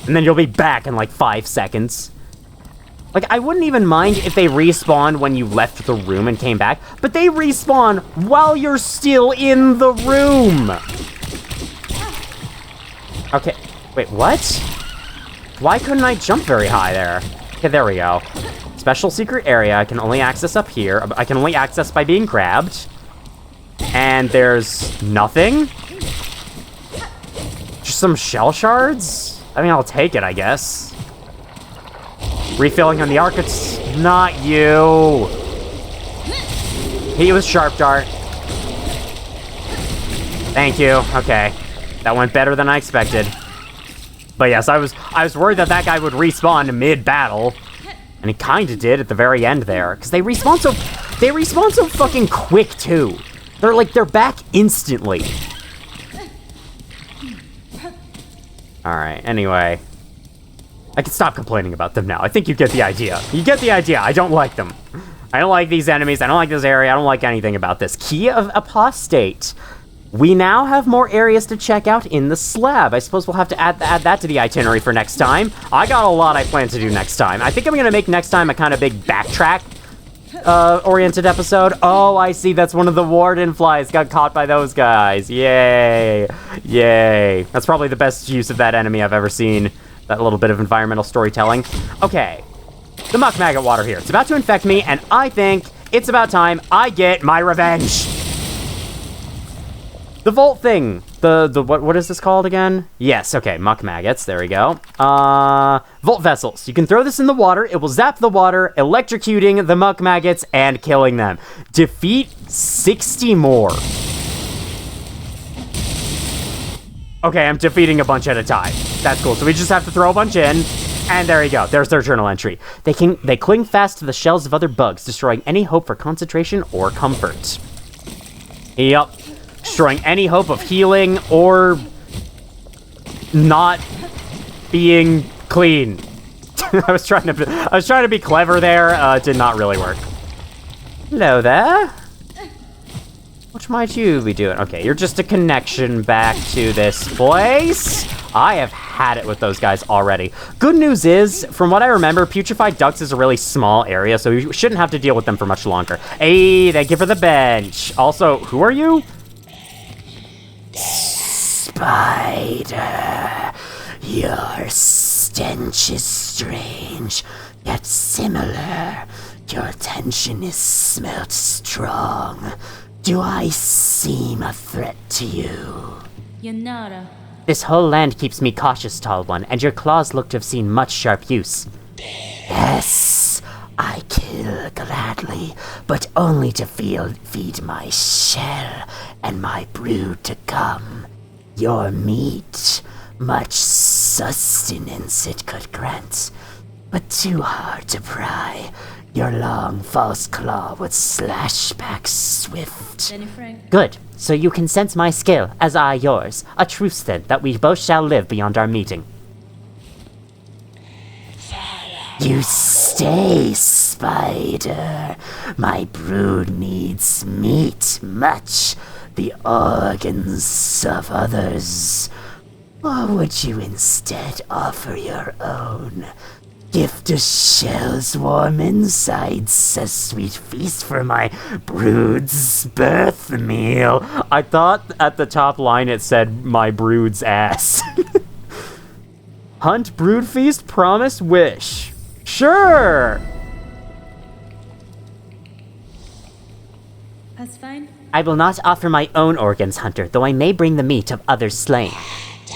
And then you'll be back in like 5 seconds. Like, I wouldn't even mind if they respawned when you left the room and came back, but they respawn while you're still in the room! Okay, wait, what? Why couldn't I jump very high there? Okay, there we go. Special secret area, I can only access up here. I can only access by being grabbed. And there's nothing? Just some shell shards? I mean, I'll take it, I guess. Refilling on the arc, it's not you. He was sharp dart. Thank you, okay. That went better than I expected. But yes, I was worried that guy would respawn mid-battle. And he kinda did at the very end there. Because they respawn so fucking quick too. They're back instantly. Alright, anyway. I can stop complaining about them now. I think you get the idea. You get the idea. I don't like them. I don't like these enemies. I don't like this area. I don't like anything about this. Key of Apostate. We now have more areas to check out in the slab. I suppose we'll have to add that to the itinerary for next time. I got a lot I plan to do next time. I think I'm going to make next time a kind of big backtrack oriented episode. Oh, I see. That's one of the warden flies. Got caught by those guys. Yay. Yay. That's probably the best use of that enemy I've ever seen. That little bit of environmental storytelling. Okay. The muck maggot water here. It's about to infect me, and I think it's about time I get my revenge. The Volt thing. What is this called again? Yes, okay, muck maggots, there we go. Volt vessels. You can throw this in the water, it will zap the water, electrocuting the muck maggots and killing them. Defeat 60 more. Okay, I'm defeating a bunch at a time. That's cool, so we just have to throw a bunch in, and there you go, there's their journal entry. They cling fast to the shells of other bugs, destroying any hope for concentration or comfort. Yup. Destroying any hope of healing or not being clean. I was trying to be clever there. Did not really work. Hello there. What might you be doing? Okay, you're just a connection back to this place. I have had it with those guys already. Good news is, from what I remember, Putrefied Ducts is a really small area, so you shouldn't have to deal with them for much longer. Hey, thank you for the bench. Also, who are you? Spider, your stench is strange, yet similar. Your tension is smelt strong. Do I seem a threat to you? Yanara. This whole land keeps me cautious, Tall One, and your claws look to have seen much sharp use. Yes, I kill gladly, but only to feed my shell and my brood to come. Your meat, much sustenance it could grant, but too hard to pry. Your long false claw would slash back swift. Danny Frank. Good, so you can sense my skill, as I yours. A truce then, that we both shall live beyond our meeting. You stay, spider. My brood needs meat much, the organs of others. Or would you instead offer your own? Gift of shells warm insides, a sweet feast for my brood's birth meal. I thought at the top line it said my brood's ass. Hunt, brood feast, promise, wish. Sure! That's fine. I will not offer my own organs, Hunter, though I may bring the meat of others slain.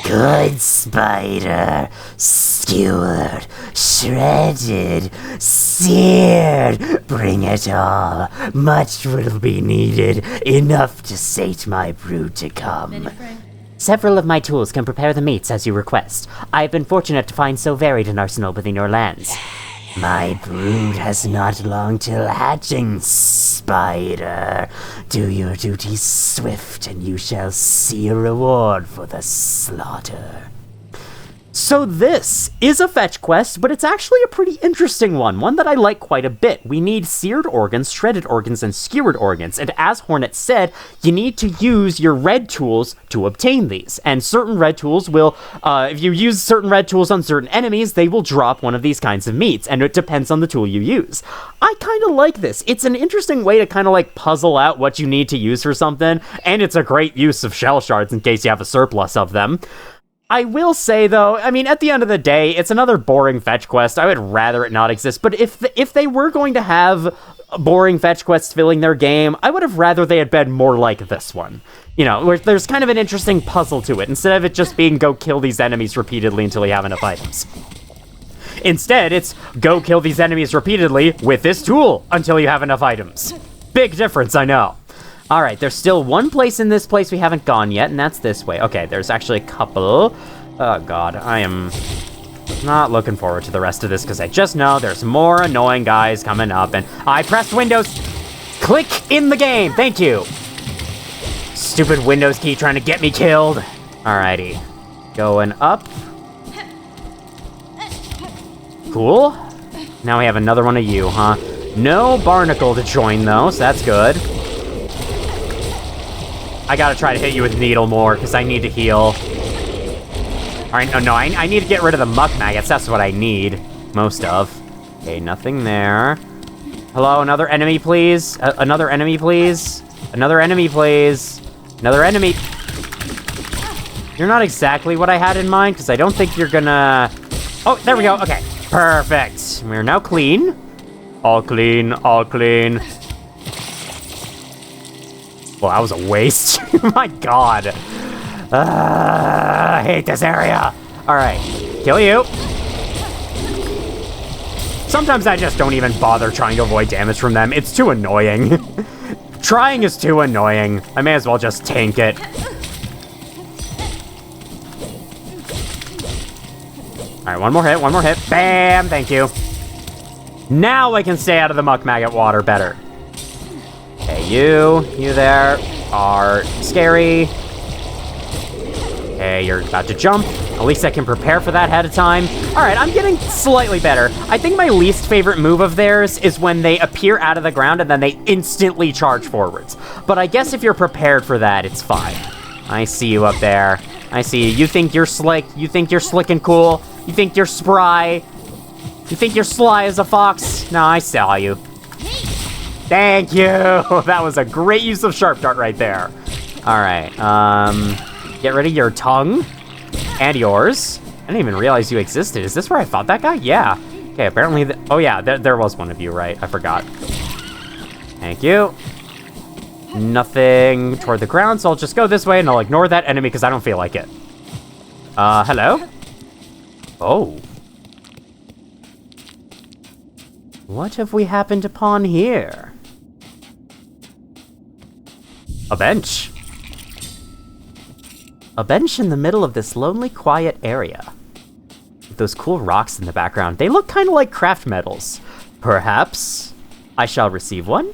Good, spider. Skewered, shredded, seared. Bring it all. Much will be needed. Enough to sate my brood to come. Danny Frank. Several of my tools can prepare the meats as you request. I have been fortunate to find so varied an arsenal within your lands. My brood has not long till hatching, spider. Do your duty swift, and you shall see a reward for the slaughter. So this is a fetch quest, but it's actually a pretty interesting one that I like quite a bit. We need seared organs, shredded organs, and skewered organs, and as Hornet said, you need to use your red tools to obtain these, and certain red tools will, if you use certain red tools on certain enemies, they will drop one of these kinds of meats, and it depends on the tool you use. I kind of like this. It's an interesting way to kind of like puzzle out what you need to use for something, and it's a great use of shell shards in case you have a surplus of them. I will say, though, I mean, at the end of the day, it's another boring fetch quest. I would rather it not exist, but if they were going to have boring fetch quests filling their game, I would have rather they had been more like this one. You know, where there's kind of an interesting puzzle to it, instead of it just being go kill these enemies repeatedly until you have enough items. Instead, it's go kill these enemies repeatedly with this tool until you have enough items. Big difference, I know. All right, there's still one place in this place we haven't gone yet, and that's this way. Okay, there's actually a couple. Oh, God, I am not looking forward to the rest of this because I just know there's more annoying guys coming up, and I pressed Windows. Click in the game. Thank you. Stupid Windows key trying to get me killed. Alrighty. Going up. Cool. Now we have another one of you, huh? No barnacle to join, though, so that's good. I gotta try to hit you with needle more, because I need to heal. Alright, no, I need to get rid of the muck maggots. That's what I need. Most of. Okay, nothing there. Hello, another enemy, please? Another enemy, please? Another enemy, please? Another enemy. You're not exactly what I had in mind, because I don't think you're gonna... Oh, there we go. Okay, perfect. We're now clean. All clean, all clean. Well, that was a waste. My God. I hate this area. All right, kill you. Sometimes I just don't even bother trying to avoid damage from them. It's too annoying. Trying is too annoying. I may as well just tank it. All right, one more hit, one more hit. Bam, thank you. Now I can stay out of the muck maggot water better. Okay, you there are scary. Okay, you're about to jump. At least I can prepare for that ahead of time. All right, I'm getting slightly better. I think my least favorite move of theirs is when they appear out of the ground and then they instantly charge forwards. But I guess if you're prepared for that, it's fine. I see you up there. I see you. You think you're slick. You think you're slick and cool. You think you're spry. You think you're sly as a fox. No, I saw you. Thank you. That was a great use of Sharp Dart right there. All right. Get rid of your tongue and yours. I didn't even realize you existed. Is this where I fought that guy? Yeah. Okay, apparently... oh, yeah, there was one of you, right? I forgot. Thank you. Nothing toward the ground, so I'll just go this way, and I'll ignore that enemy because I don't feel like it. Hello? Oh. What have we happened upon here? A bench. A bench in the middle of this lonely, quiet area. With those cool rocks in the background. They look kind of like craft metals. Perhaps I shall receive one?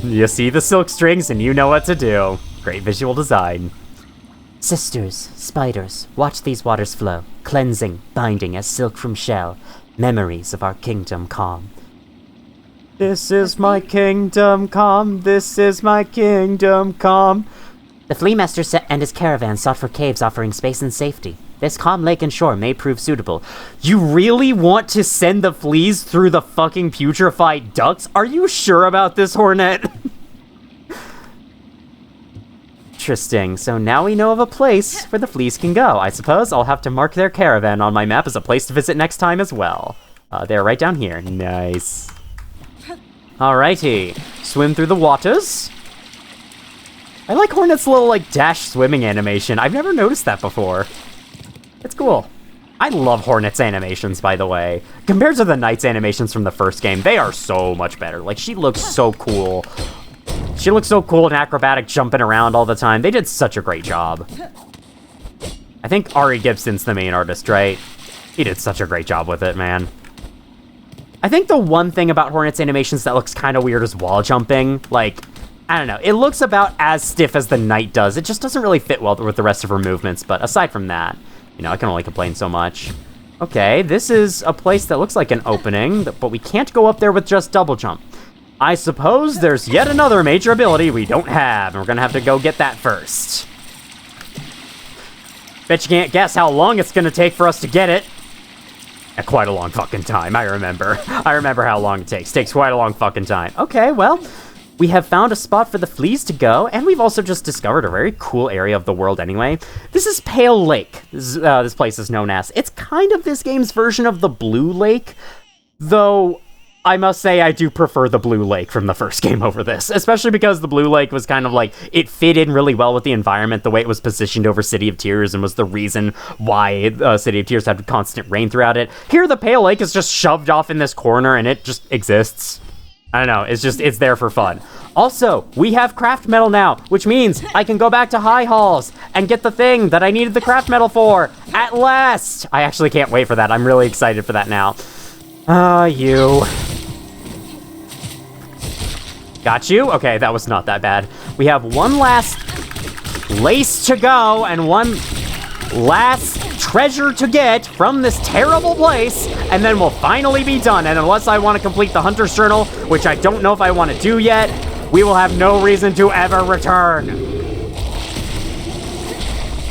You see the silk strings and you know what to do. Great visual design. Sisters, spiders, watch these waters flow, cleansing, binding as silk from shell, memories of our kingdom calm. This is my kingdom come, this is my kingdom come. The flea master and his caravan sought for caves offering space and safety. This calm lake and shore may prove suitable. You really want to send the fleas through the fucking putrefied ducts? Are you sure about this, Hornet? Interesting. So now we know of a place where the fleas can go. I suppose I'll have to mark their caravan on my map as a place to visit next time as well. They're right down here. Nice. Alrighty. Swim through the waters. I like Hornet's little, like, dash swimming animation. I've never noticed that before. It's cool. I love Hornet's animations, by the way. Compared to the Knight's animations from the first game, they are so much better. Like, she looks so cool. She looks so cool and acrobatic, jumping around all the time. They did such a great job. I think Ari Gibson's the main artist, right? He did such a great job with it, man. I think the one thing about Hornet's animations that looks kind of weird is wall jumping. Like, I don't know. It looks about as stiff as the Knight does. It just doesn't really fit well with the rest of her movements. But aside from that, you know, I can only complain so much. Okay, this is a place that looks like an opening, but we can't go up there with just double jump. I suppose there's yet another major ability we don't have, and we're gonna have to go get that first. Bet you can't guess how long it's gonna take for us to get it. Quite a long fucking time, I remember. I remember how long it takes. Takes quite a long fucking time. Okay, well, we have found a spot for the fleas to go, and we've also just discovered a very cool area of the world anyway. This is Pale Lake, this place is known as. It's kind of this game's version of the Blue Lake, though I must say I do prefer the Blue Lake from the first game over this, especially because the Blue Lake was kind of like, it fit in really well with the environment, the way it was positioned over City of Tears, and was the reason why City of Tears had constant rain throughout it. Here, the Pale Lake is just shoved off in this corner, and it just exists. I don't know, it's there for fun. Also, we have craft metal now, which means I can go back to High Halls and get the thing that I needed the craft metal for, at last! I actually can't wait for that, I'm really excited for that now. You. Got you? Okay, that was not that bad. We have one last lace to go and one last treasure to get from this terrible place, and then we'll finally be done. And unless I want to complete the Hunter's Journal, which I don't know if I want to do yet, we will have no reason to ever return.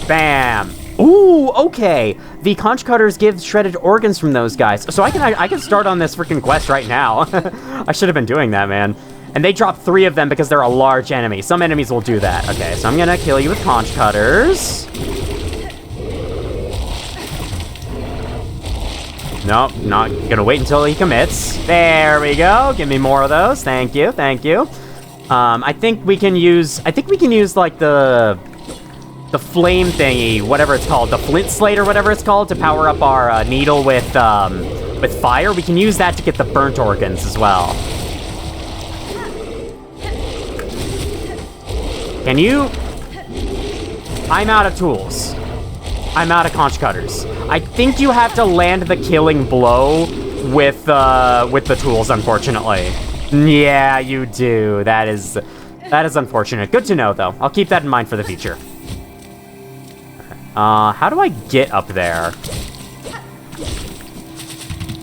Bam. Ooh, okay. The conch cutters give shredded organs from those guys. So I can start on this freaking quest right now. I should have been doing that, man. And they drop 3 of them because they're a large enemy. Some enemies will do that. Okay, so I'm gonna kill you with conch cutters. Nope, not gonna wait until he commits. There we go. Give me more of those. Thank you, thank you. I think we can use like the flame thingy, whatever it's called, the flint slate or whatever it's called, to power up our needle with fire. We can use that to get the burnt organs as well. Can you? I'm out of tools. I'm out of conch cutters. I think you have to land the killing blow with the tools, unfortunately. Yeah, you do. That is unfortunate. Good to know, though. I'll keep that in mind for the future. How do I get up there?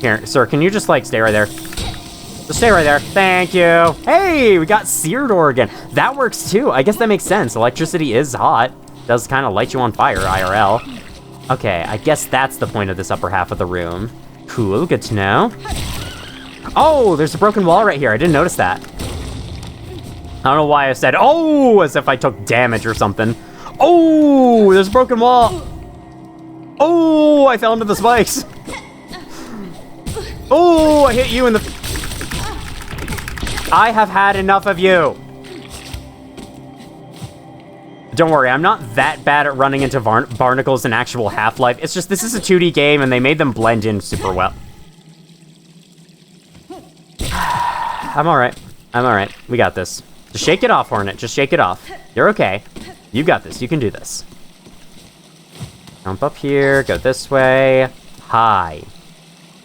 Here, sir, can you just, like, stay right there? Just stay right there. Thank you. Hey, we got seared organ. That works, too. I guess that makes sense. Electricity is hot. Does kind of light you on fire, IRL. Okay, I guess that's the point of this upper half of the room. Cool, good to know. Oh, there's a broken wall right here. I didn't notice that. I don't know why I said, oh, as if I took damage or something. Oh, there's a broken wall. Oh, I fell into the spikes. Oh, I hit you in the... I have had enough of you. Don't worry, I'm not that bad at running into barnacles in actual Half-Life. It's just this is a 2D game, and they made them blend in super well. I'm alright. I'm alright. We got this. Just shake it off, Hornet. Just shake it off. You're okay. You got this. You can do this. Jump up here. Go this way. Hi.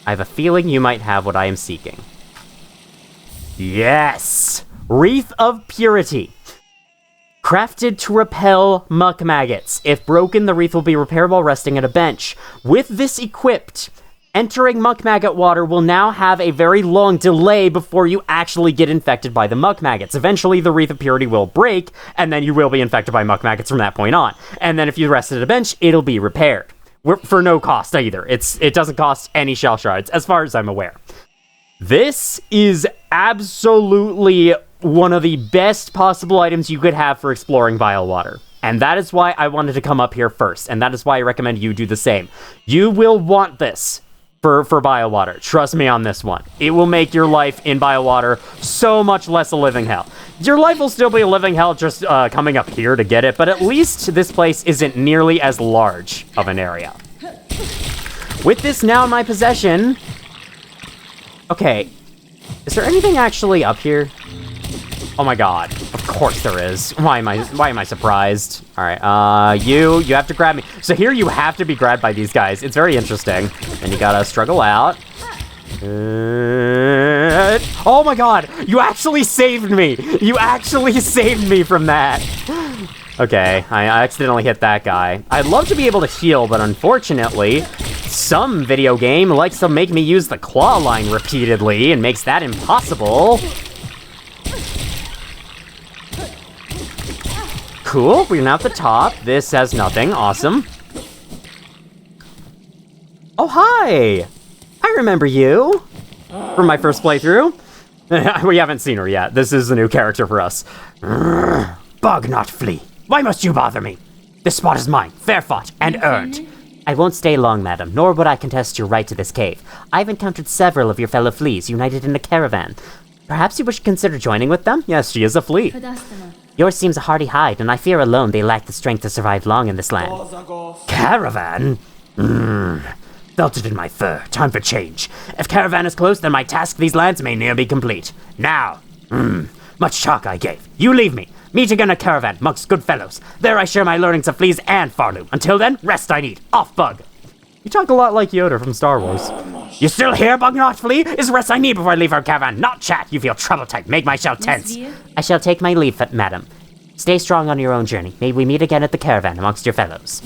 I have a feeling you might have what I am seeking. Yes! Wreath of Purity. Crafted to repel muck maggots. If broken, the wreath will be repaired while resting at a bench. With this equipped, entering muck maggot water will now have a very long delay before you actually get infected by the muck maggots. Eventually, the Wreath of Purity will break, and then you will be infected by muck maggots from that point on. And then if you rest at a bench, it'll be repaired. For no cost either. It doesn't cost any shell shards, as far as I'm aware. This is absolutely one of the best possible items you could have for exploring Vile Water. And that is why I wanted to come up here first, and that is why I recommend you do the same. You will want this for Biowater. Trust me on this one. It will make your life in Biowater so much less a living hell. Your life will still be a living hell just coming up here to get it, but at least this place isn't nearly as large of an area. With this now in my possession... Okay, is there anything actually up here? Oh my god, of course there is. Why am I surprised? All right, you have to grab me. So here you have to be grabbed by these guys. It's very interesting. And you gotta struggle out. Oh my god, you actually saved me. You actually saved me from that. Okay, I accidentally hit that guy. I'd love to be able to heal, but unfortunately, some video game likes to make me use the claw line repeatedly and makes that impossible. Cool, we're now at the top. This has nothing. Awesome. Oh, hi! I remember you from my first playthrough. We haven't seen her yet. This is a new character for us. Bug, not flee. Why must you bother me? This spot is mine, fair fought, and earned. I won't stay long, madam, nor would I contest your right to this cave. I've encountered several of your fellow fleas united in a caravan. Perhaps you wish to consider joining with them? Yes, she is a flea. Yours seems a hardy hide, and I fear alone they lack the strength to survive long in this land. Caravan? Felt it in my fur. Time for change. If caravan is close, then my task these lands may near be complete. Now, much talk I gave. You leave me. Meet again at caravan, amongst good fellows. There I share my learnings of fleas and Farlu. Until then, rest I need. Off, Bug. You talk a lot like Yoda from Star Wars. You still here, Bug not flee? Is rest I need before I leave our caravan, not chat. You feel trouble type. Make my shell tense. I shall take my leave, madam. Stay strong on your own journey. May we meet again at the caravan amongst your fellows.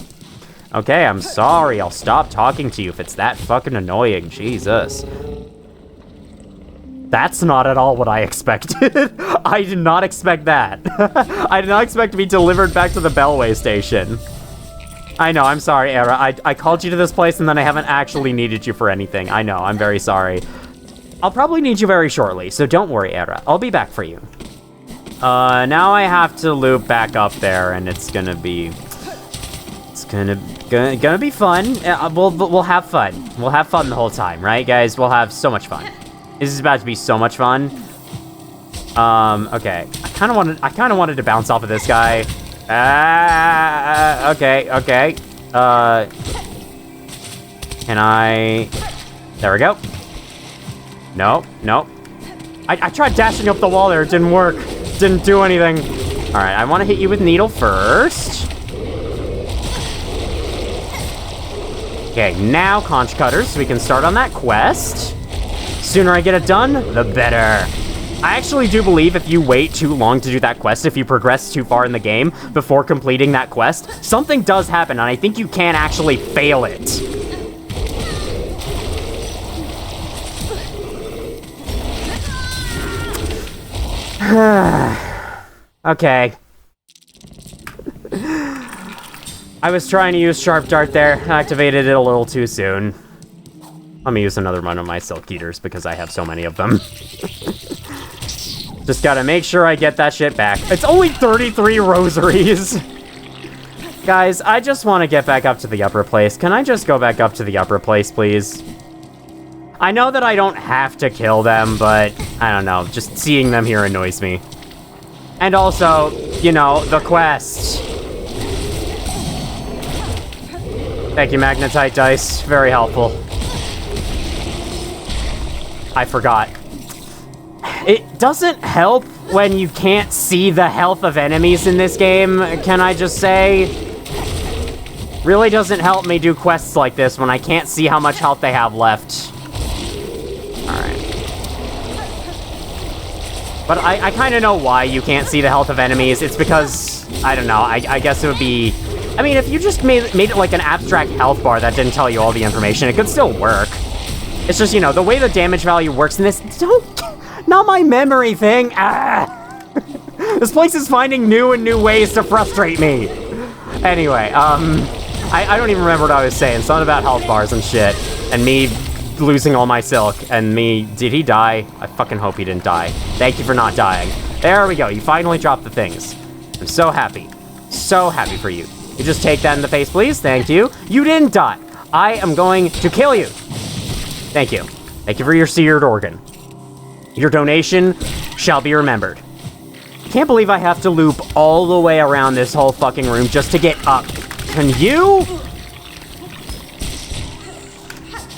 Okay, I'm sorry. I'll stop talking to you if it's that fucking annoying. Jesus. That's not at all what I expected. I did not expect that. I did not expect to be delivered back to the Bellway station. I know, I'm sorry, Era. I called you to this place and then I haven't actually needed you for anything. I know, I'm very sorry. I'll probably need you very shortly, so don't worry, Era. I'll be back for you. Now I have to loop back up there and it's gonna be... It's gonna be fun. We'll have fun. We'll have fun the whole time, right, guys? We'll have so much fun. This is about to be so much fun. Okay. I kind of wanted to bounce off of this guy. Okay. Can I... There we go. Nope. I tried dashing up the wall there. It didn't work. Didn't do anything. All right, I want to hit you with Needle first. Okay, now Conch Cutters, so we can start on that quest. Sooner I get it done, the better. I actually do believe if you wait too long to do that quest, if you progress too far in the game before completing that quest, something does happen, and I think you can actually fail it. Okay. I was trying to use Sharp Dart there, activated it a little too soon. Let me use another one of my Silk Eaters because I have so many of them. Just gotta make sure I get that shit back. It's only 33 rosaries. Guys, I just want to get back up to the upper place. Can I just go back up to the upper place, please? I know that I don't have to kill them, but I don't know. Just seeing them here annoys me. And also, you know, the quest. Thank you, Magnetite Dice. Very helpful. I forgot. It doesn't help when you can't see the health of enemies in this game, can I just say? Really doesn't help me do quests like this when I can't see how much health they have left. Alright. But I kind of know why you can't see the health of enemies. It's because, I don't know, I guess it would be... I mean, if you just made it like an abstract health bar that didn't tell you all the information, it could still work. It's just, you know, the way the damage value works in this... Not my memory thing! Ah! This place is finding new ways to frustrate me! Anyway, I don't even remember what I was saying. Something about health bars and shit. And me losing all my silk. And me... Did he die? I fucking hope he didn't die. Thank you for not dying. There we go. You finally dropped the things. I'm so happy. So happy for you. You just take that in the face, please. Thank you. You didn't die. I am going to kill you. Thank you. Thank you for your seared organ. Your donation shall be remembered. Can't believe I have to loop all the way around this whole fucking room just to get up. Can you?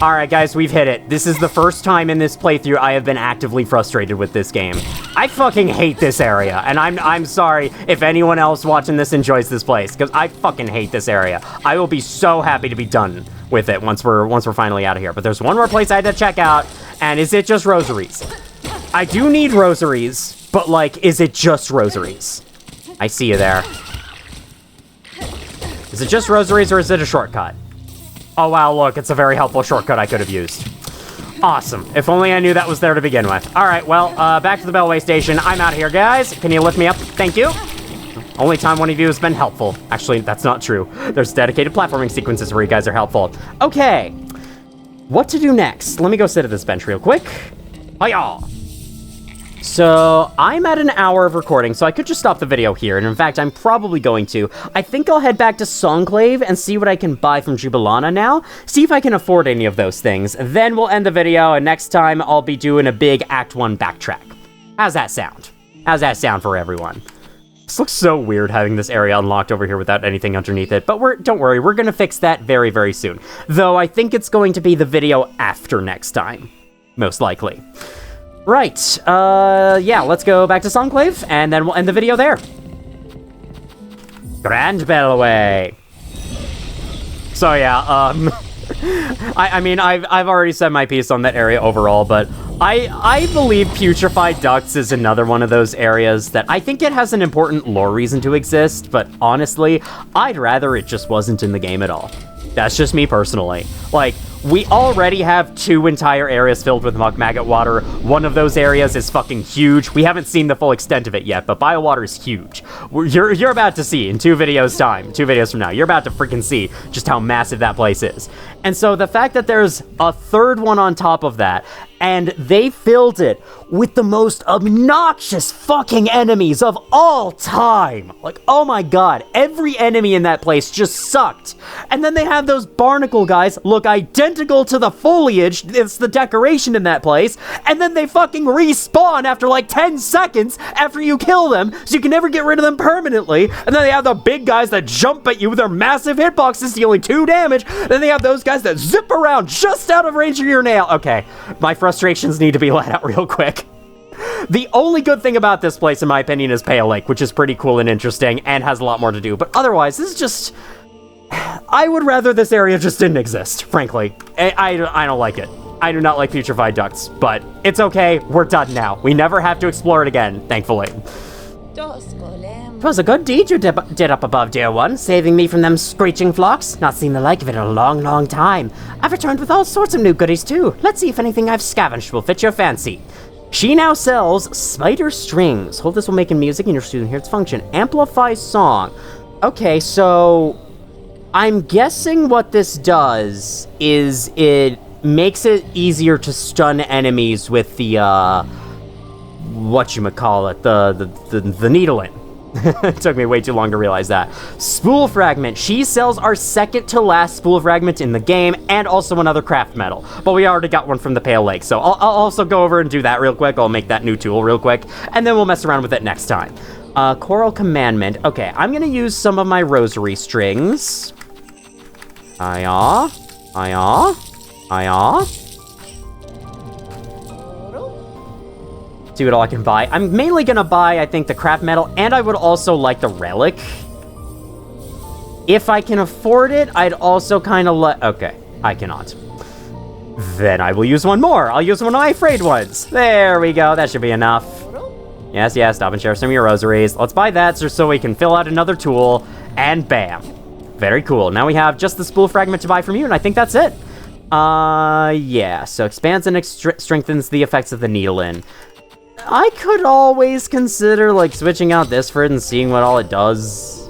Alright guys, we've hit it. This is the first time in this playthrough I have been actively frustrated with this game. I fucking hate this area, and I'm sorry if anyone else watching this enjoys this place, because I fucking hate this area. I will be so happy to be done with it once we're finally out of here. But there's one more place I had to check out, and is it just rosaries? I do need rosaries, but like, is it just rosaries? I see you there. Is it just rosaries or is it a shortcut? Oh wow, look, it's a very helpful shortcut I could have used. Awesome. If only I knew that was there to begin with. Alright, well, back to the Bellway Station. I'm out of here, guys. Can you lift me up? Thank you. Only time one of you has been helpful. Actually, that's not true. There's dedicated platforming sequences where you guys are helpful. Okay. What to do next? Let me go sit at this bench real quick. Hiya! So, I'm at an hour of recording, so I could just stop the video here, and in fact, I'm probably going to. I think I'll head back to Songclave and see what I can buy from Jubilana now, see if I can afford any of those things. Then we'll end the video, and next time I'll be doing a big Act 1 backtrack. How's that sound? How's that sound for everyone? This looks so weird having this area unlocked over here without anything underneath it, but don't worry, we're gonna fix that very, very soon. Though I think it's going to be the video after next time, most likely. Right, yeah, let's go back to Songclave, and then we'll end the video there. Grand Bellway. So yeah, I mean, I've already said my piece on that area overall, but I believe Putrefied Ducts is another one of those areas that I think it has an important lore reason to exist, but honestly, I'd rather it just wasn't in the game at all. That's just me personally. Like, we already have 2 entire areas filled with muck maggot water. One of those areas is fucking huge. We haven't seen the full extent of it yet, but biowater is huge. You're about to see in 2 videos time, 2 videos from now, you're about to freaking see just how massive that place is. And so the fact that there's a 3rd one on top of that, and they filled it with the most obnoxious fucking enemies of all time. Like, oh my god, every enemy in that place just sucked. And then they have those barnacle guys look identical to the foliage, it's the decoration in that place, and then they fucking respawn after like 10 seconds after you kill them, so you can never get rid of them permanently. And then they have the big guys that jump at you with their massive hitboxes dealing 2 damage. Then they have those guys that zip around just out of range of your nail. Okay, my frustrations need to be let out real quick. The only good thing about this place, in my opinion, is Pale Lake, which is pretty cool and interesting and has a lot more to do. But otherwise, this is just... I would rather this area just didn't exist, frankly. I don't like it. I do not like Putrefied Ducts, but it's okay. We're done now. We never have to explore it again, thankfully. 'Twas a good deed you did up above, dear one, saving me from them screeching flocks. Not seen the like of it in a long, long time. I've returned with all sorts of new goodies, too. Let's see if anything I've scavenged will fit your fancy. She now sells spider strings. Hold this while making music and your student hears its function. Amplify song. Okay, so I'm guessing what this does is it makes it easier to stun enemies with the, whatchamacallit, the needling. It took me way too long to realize that. Spool fragment. She sells our second to last spool fragment in the game and also another craft metal. But we already got one from the Pale Lake, so I'll also go over and do that real quick. I'll make that new tool real quick, and then we'll mess around with it next time. Choral Commandment. Okay, I'm gonna use some of my rosary strings. Hiya. Hiya. Hiya. See what all I can buy. I'm mainly gonna buy, I think, the craft metal, and I would also like the relic. If I can afford it, I'd also kind of okay, I cannot. Then I will use one more. I'll use one of my frayed ones. There we go. That should be enough. Yes, yes, stop and share some of your rosaries. Let's buy that just so we can fill out another tool, and bam. Very cool. Now we have just the spool fragment to buy from you, and I think that's it. Yeah, so expands and strengthens the effects of the needle in. I could always consider, like, switching out this for it and seeing what all it does.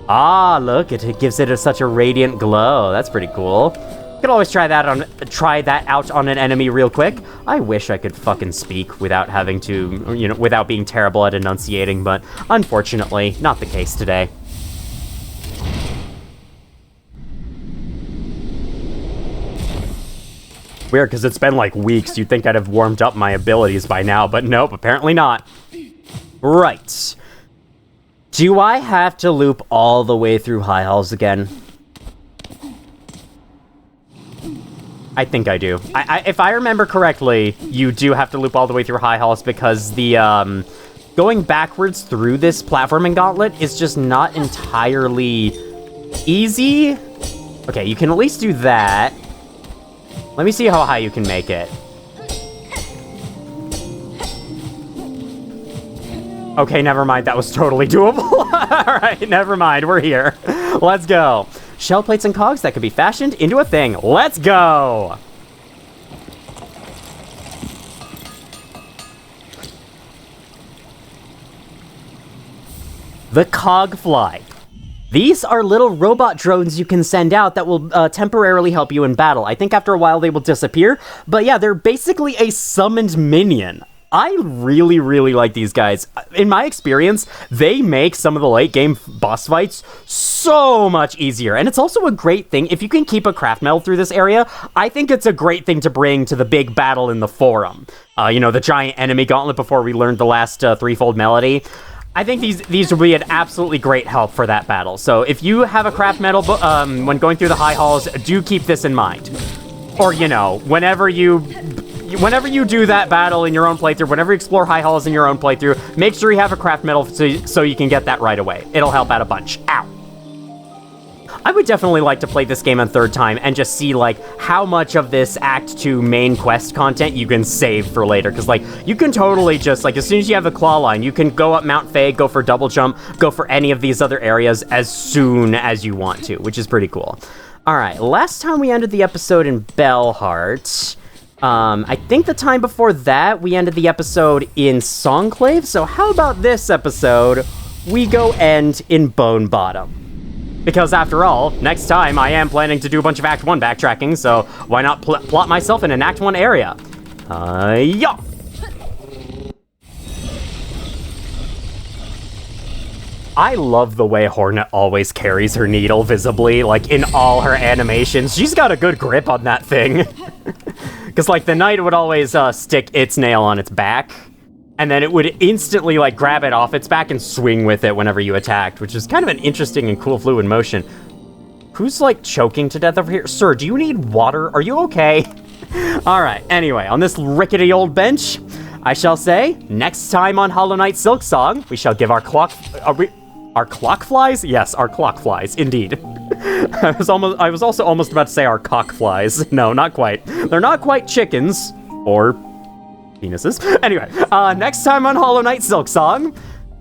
Ah, look, it gives it such a radiant glow. That's pretty cool. Could always try that out on an enemy real quick. I wish I could fucking speak without having to, you know, without being terrible at enunciating, but unfortunately, not the case today. Weird, because it's been like weeks. You'd think I'd have warmed up my abilities by now, but nope, apparently not. Right. Do I have to loop all the way through High Halls again? I think I do. If I remember correctly, you do have to loop all the way through High Halls because the, going backwards through this platforming gauntlet is just not entirely easy. Okay, you can at least do that. Let me see how high you can make it. Okay, never mind. That was totally doable. All right, never mind. We're here. Let's go. Shell plates and cogs that could be fashioned into a thing. Let's go! The Cogfly. These are little robot drones you can send out that will temporarily help you in battle. I think after a while they will disappear, but yeah, they're basically a summoned minion. I really, really like these guys. In my experience, they make some of the late game boss fights so much easier. And it's also a great thing, if you can keep a craft metal through this area, I think it's a great thing to bring to the big battle in the forum. You know, the giant enemy gauntlet before we learned the last threefold melody. I think these will be an absolutely great help for that battle. So if you have a craft metal when going through the high halls, do keep this in mind. Or, you know, whenever you do that battle in your own playthrough, whenever you explore high halls in your own playthrough, make sure you have a craft metal so you can get that right away. It'll help out a bunch. Ow. I would definitely like to play this game a third time and just see, like, how much of this Act 2 main quest content you can save for later. Because, like, you can totally just, like, as soon as you have the claw line, you can go up Mount Faye, go for double jump, go for any of these other areas as soon as you want to, which is pretty cool. All right, last time we ended the episode in Bellheart. I think the time before that, we ended the episode in Songclave, so how about this episode, we go end in Bone Bottom? Because after all, next time I am planning to do a bunch of Act 1 backtracking, so why not plot myself in an Act 1 area? Yeah! I love the way Hornet always carries her needle visibly, like, in all her animations. She's got a good grip on that thing. Because, like, the knight would always stick its nail on its back, and then it would instantly, like, grab it off its back and swing with it whenever you attacked, which is kind of an interesting and cool fluid motion. Who's, like, choking to death over here? Sir, do you need water? Are you okay? All right, anyway, on this rickety old bench, I shall say, next time on Hollow Knight Silksong, we shall give our clock flies? Yes, our clock flies, indeed. I was also almost about to say our cock flies. No, not quite. They're not quite chickens, or penises. Anyway, next time on Hollow Knight Silksong,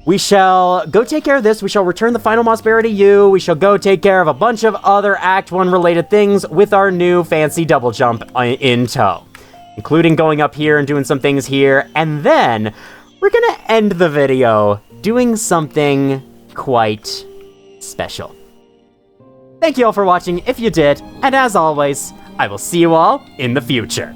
we shall go take care of this. We shall return the final Mosperity U. We shall go take care of a bunch of other Act 1 related things with our new fancy double jump in tow, including going up here and doing some things here. And then we're gonna end the video doing something quite special. Thank you all for watching if you did, and as always, I will see you all in the future.